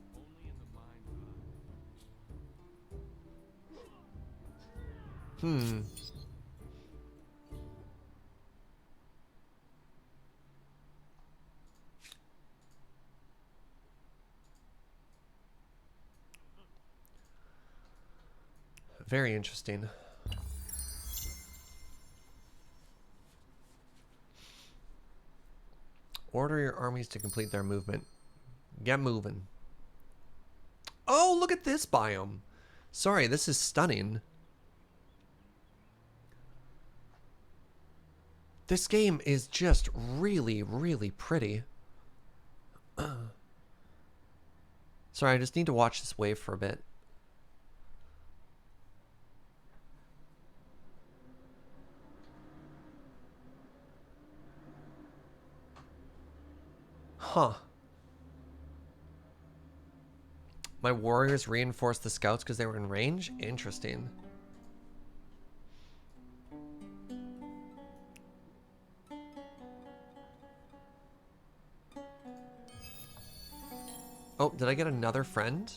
[SPEAKER 1] Very interesting. Order your armies to complete their movement. Get moving. Oh, look at this biome. Sorry, this is stunning. This game is just really, really pretty. Sorry, I just need to watch this wave for a bit. Huh. My warriors reinforced the scouts because they were in range? Interesting. Oh, did I get another friend?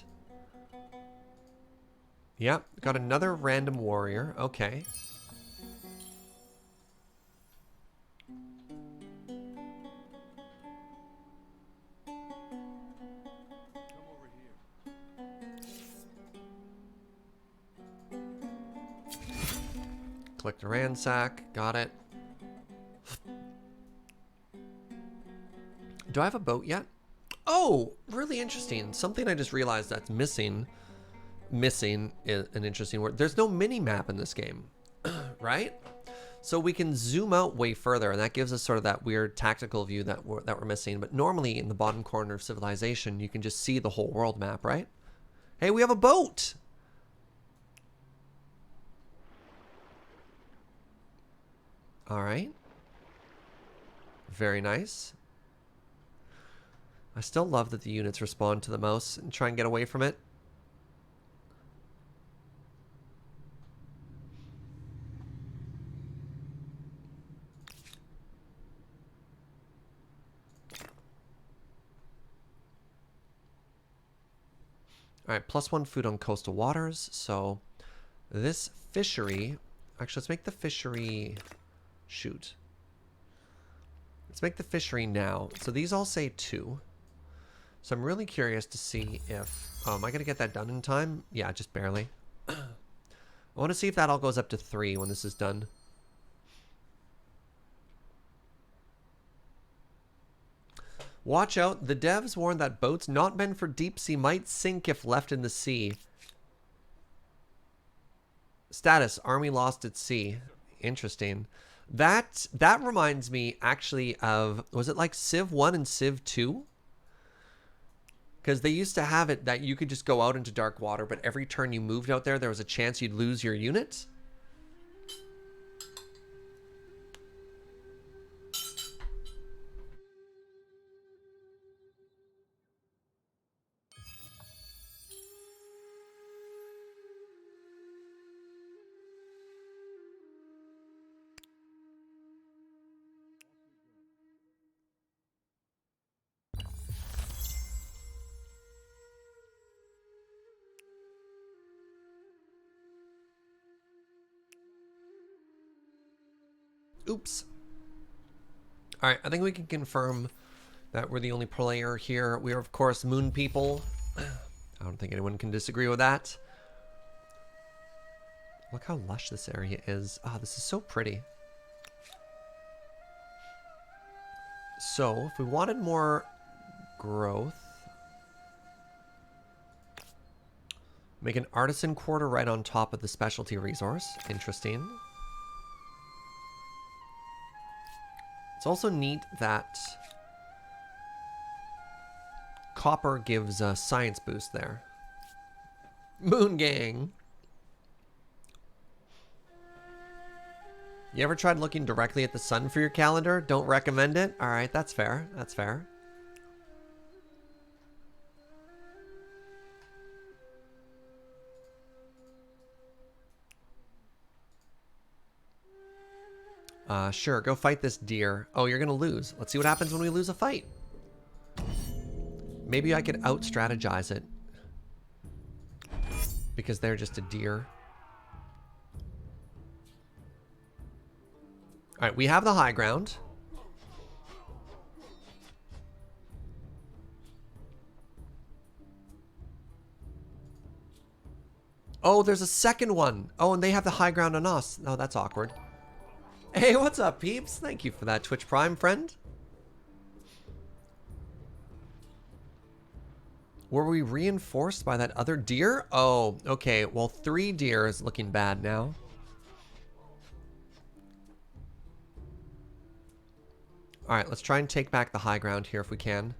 [SPEAKER 1] Yep, got another random warrior. Okay. Click to ransack. Got it. Do I have a boat yet? Oh, really interesting. Something I just realized that's missing. Missing is an interesting word. There's no mini map in this game, right? So we can zoom out way further, and that gives us sort of that weird tactical view that we're missing. But normally in the bottom corner of Civilization, you can just see the whole world map, right? Hey, we have a boat! All right. Very nice. I still love that the units respond to the mouse and try and get away from it. All right, +1 food on coastal waters. So this fishery, actually, let's make the fishery, shoot. Let's make the fishery now. So these all say 2. So I'm really curious to see if, oh, am I going to get that done in time? Yeah, just barely. I want to see if that all goes up to 3 when this is done. Watch out, the devs warned that boats not meant for deep sea might sink if left in the sea. Status, army lost at sea. Interesting. That reminds me actually of, was it like Civ 1 and Civ 2? Because they used to have it that you could just go out into dark water, but every turn you moved out there, there was a chance you'd lose your unit. Oops. All right, I think we can confirm that we're the only player here. We are, of course, moon people. I don't think anyone can disagree with that. Look how lush this area is. Ah, this is so pretty. So, if we wanted more growth, make an artisan quarter right on top of the specialty resource. Interesting. It's also neat that copper gives a science boost there. Moon Gang. You ever tried looking directly at the sun for your calendar? Don't recommend it? Alright, that's fair. That's fair. Sure, go fight this deer. Oh, you're gonna lose. Let's see what happens when we lose a fight. Maybe I could out-strategize it. Because they're just a deer. Alright, we have the high ground. Oh, there's a second one. Oh, and they have the high ground on us. Oh, that's awkward. Hey, what's up, peeps? Thank you for that Twitch Prime, friend. Were we reinforced by that other deer? Oh, okay. Well, 3 deer is looking bad now. All right, let's try and take back the high ground here if we can.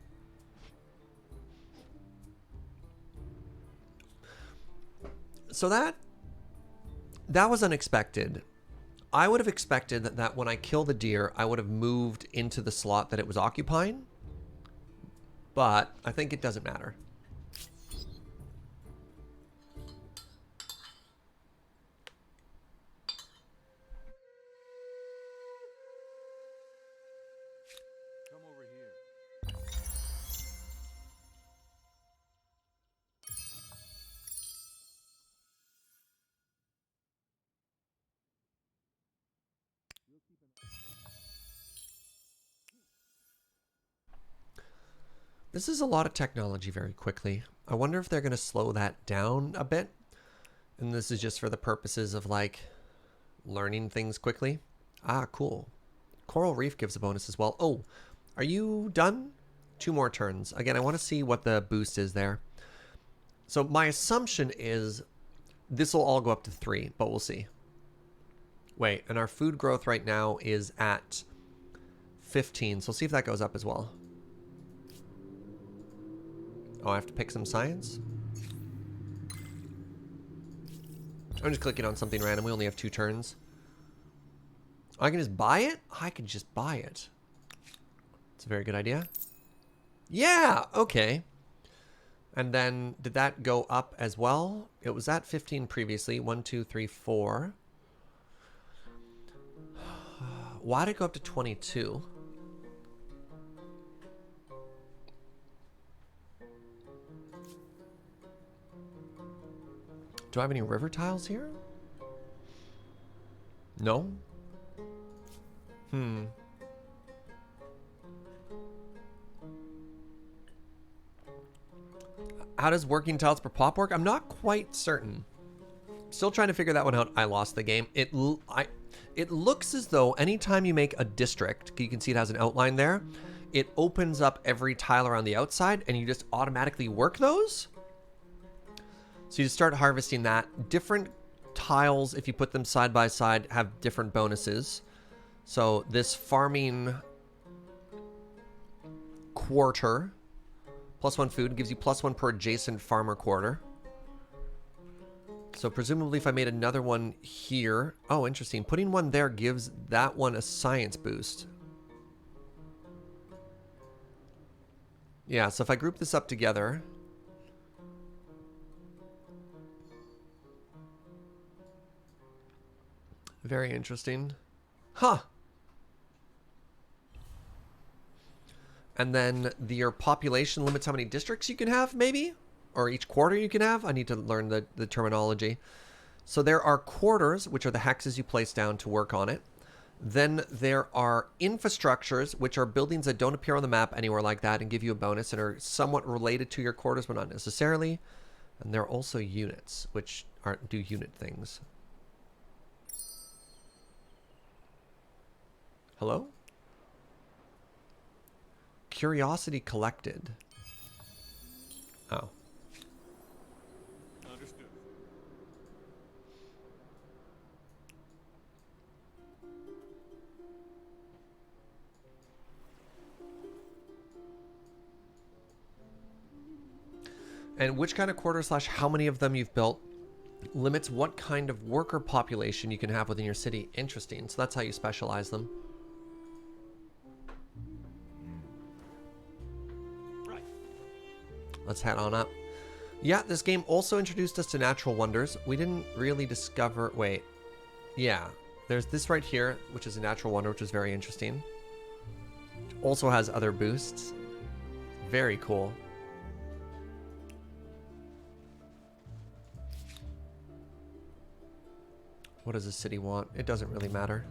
[SPEAKER 1] So that was unexpected. I would have expected that when I kill the deer, I would have moved into the slot that it was occupying. But I think it doesn't matter.
[SPEAKER 3] Come over here.
[SPEAKER 1] This is a lot of technology very quickly. I wonder if they're going to slow that down a bit. And this is just for the purposes of, like, learning things quickly. Ah, cool. Coral Reef gives a bonus as well. Oh, are you done? 2 more turns. Again, I want to see what the boost is there. So my assumption is this will all go up to 3, but we'll see. Wait, and our food growth right now is at 15. So we'll see if that goes up as well. Oh, I have to pick some science? I'm just clicking on something random. We only have 2 turns. I can just buy it? I can just buy it. It's a very good idea. Yeah, okay. And then, did that go up as well? It was at 15 previously. 1, 2, 3, 4. Why did it go up to 22? Do I have any river tiles here? No? How does working tiles per pop work? I'm not quite certain. Still trying to figure that one out. I lost the game. It looks as though anytime you make a district, you can see it has an outline there, it opens up every tile around the outside and you just automatically work those. So you just start harvesting that. Different tiles, if you put them side by side, have different bonuses. So this farming quarter, +1 food, gives you +1 per adjacent farmer quarter. So presumably if I made another one here, oh, interesting. Putting one there gives that one a science boost. Yeah, so if I group this up together, very interesting. Huh. And then your population limits how many districts you can have, maybe? Or each quarter you can have? I need to learn the terminology. So there are quarters, which are the hexes you place down to work on it. Then there are infrastructures, which are buildings that don't appear on the map anywhere like that and give you a bonus and are somewhat related to your quarters, but not necessarily. And there are also units, which do unit things. Hello? Curiosity collected. Oh.
[SPEAKER 3] Understood.
[SPEAKER 1] And which kind of quarter / how many of them you've built limits what kind of worker population you can have within your city. Interesting. So that's how you specialize them.
[SPEAKER 3] Right.
[SPEAKER 1] Let's head on up. Yeah, this game also introduced us to natural wonders. We didn't really discover... Wait. Yeah. There's this right here, which is a natural wonder, which is very interesting. It also has other boosts. Very cool. What does the city want? It doesn't really matter.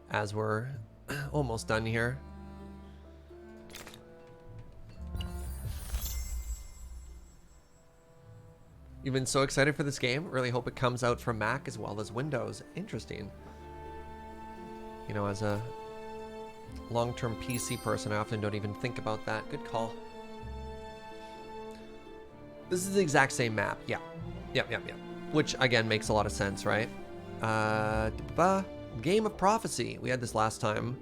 [SPEAKER 1] As we're almost done here. You've been so excited for this game. Really hope it comes out for Mac as well as Windows. Interesting. You know, as a long-term PC person, I often don't even think about that. Good call. This is the exact same map. Yeah. Yep. Which, again, makes a lot of sense, right? Game of Prophecy. We had this last time.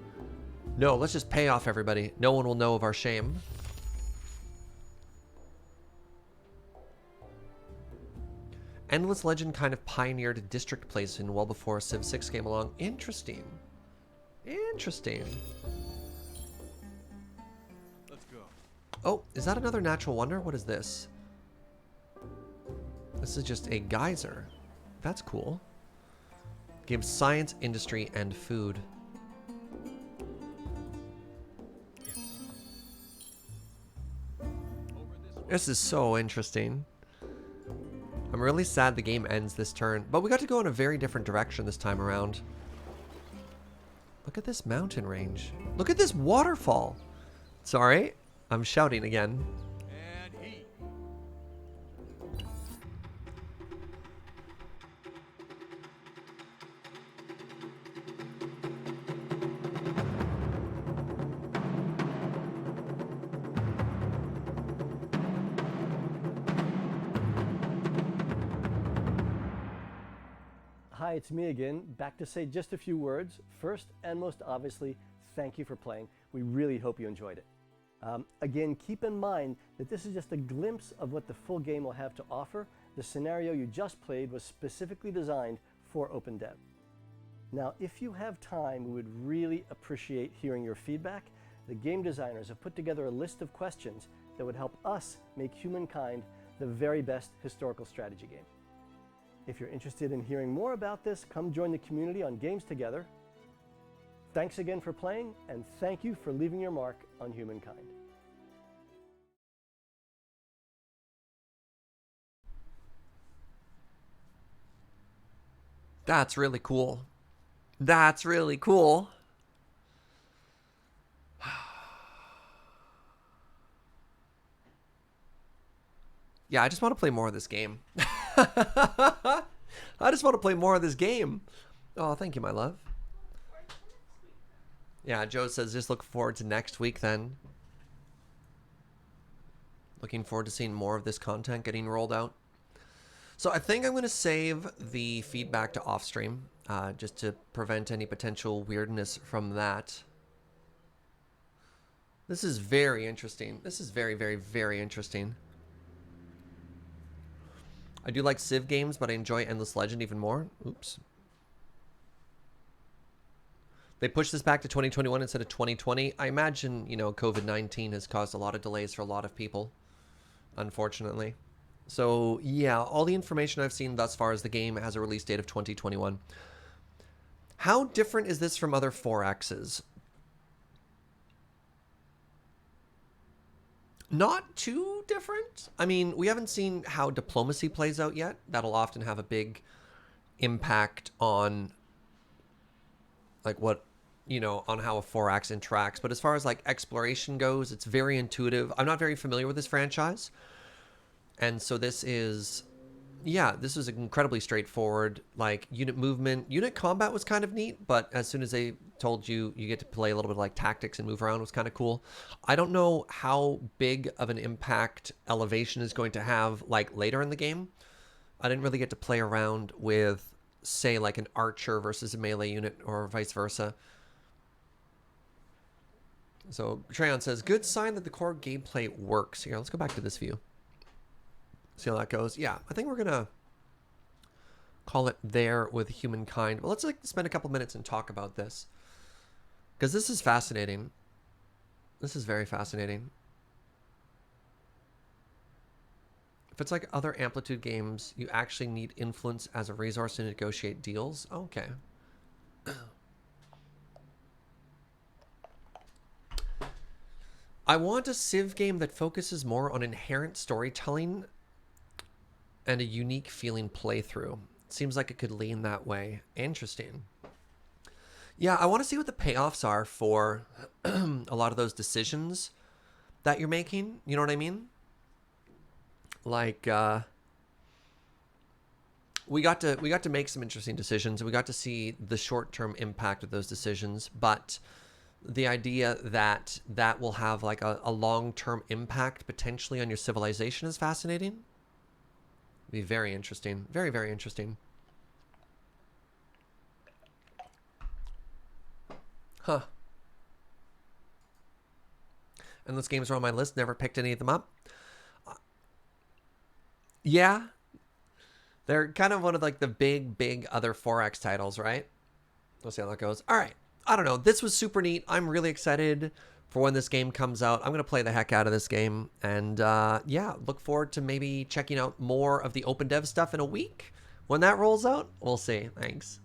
[SPEAKER 1] No, let's just pay off everybody. No one will know of our shame. Endless Legend kind of pioneered district placement well before Civ 6 came along. Interesting. Interesting.
[SPEAKER 3] Let's go.
[SPEAKER 1] Oh, is that another natural wonder? What is this? This is just a geyser. That's cool. Gives science, industry, and food. This is so interesting. I'm really sad the game ends this turn, but we got to go in a very different direction this time around. Look at this mountain range. Look at this waterfall. Sorry, I'm shouting again.
[SPEAKER 3] And heat.
[SPEAKER 2] Hi, it's me again, back to say just a few words. First and most obviously, thank you for playing. We really hope you enjoyed it. Again, keep in mind that this is just a glimpse of what the full game will have to offer. The scenario you just played was specifically designed for OpenDev. Now, if you have time, we would really appreciate hearing your feedback. The game designers have put together a list of questions that would help us make Humankind the very best historical strategy game. If you're interested in hearing more about this, come join the community on Games Together. Thanks again for playing, and thank you for leaving your mark on Humankind.
[SPEAKER 1] That's really cool. That's really cool. Yeah, I just want to play more of this game. I just want to play more of this game. Oh, thank you, my love. Yeah, Joe says just look forward to next week then. Looking forward to seeing more of this content getting rolled out. So I think I'm going to save the feedback to off stream, just to prevent any potential weirdness from that. This is very interesting. This is very, very, very interesting. I do like Civ games, but I enjoy Endless Legend even more. Oops. They pushed this back to 2021 instead of 2020. I imagine, you know, COVID-19 has caused a lot of delays for a lot of people, unfortunately. So, yeah, all the information I've seen thus far is the game has a release date of 2021. How different is this from other 4Xs? Not too different. I mean, we haven't seen how diplomacy plays out yet. That'll often have a big impact on, like, what, you know, on how a 4X interacts. But as far as, like, exploration goes, it's very intuitive. I'm not very familiar with this franchise. And so this is, yeah, this is incredibly straightforward. Like, unit movement, unit combat was kind of neat, but as soon as they told you you get to play a little bit of like tactics and move around, was kind of cool. I don't know how big of an impact elevation is going to have like later in the game. I didn't really get to play around with, say, like an archer versus a melee unit or vice versa. So Treyon says, good sign that the core gameplay works. Here, let's go back to this view. See how that goes. Yeah, I think we're gonna call it there with Humankind. But let's like spend a couple minutes and talk about this, because this is fascinating. This is very fascinating. If it's like other Amplitude games, you actually need influence as a resource to negotiate deals. Okay. I want a Civ game that focuses more on inherent storytelling and a unique feeling playthrough. Seems like it could lean that way. Interesting. Yeah, I want to see what the payoffs are for a lot of those decisions that you're making. You know what I mean? Like, we got to make some interesting decisions. We got to see the short-term impact of those decisions, but the idea that that will have like a long-term impact potentially on your civilization is fascinating. Be very interesting. Very, very interesting. Huh. Endless games are on my list. Never picked any of them up. Yeah. They're kind of one of like the big other 4X titles, right? We'll see how that goes. All right. I don't know. This was super neat. I'm really excited for when this game comes out. I'm going to play the heck out of this game. And yeah, look forward to maybe checking out more of the OpenDev stuff in a week. When that rolls out, we'll see. Thanks.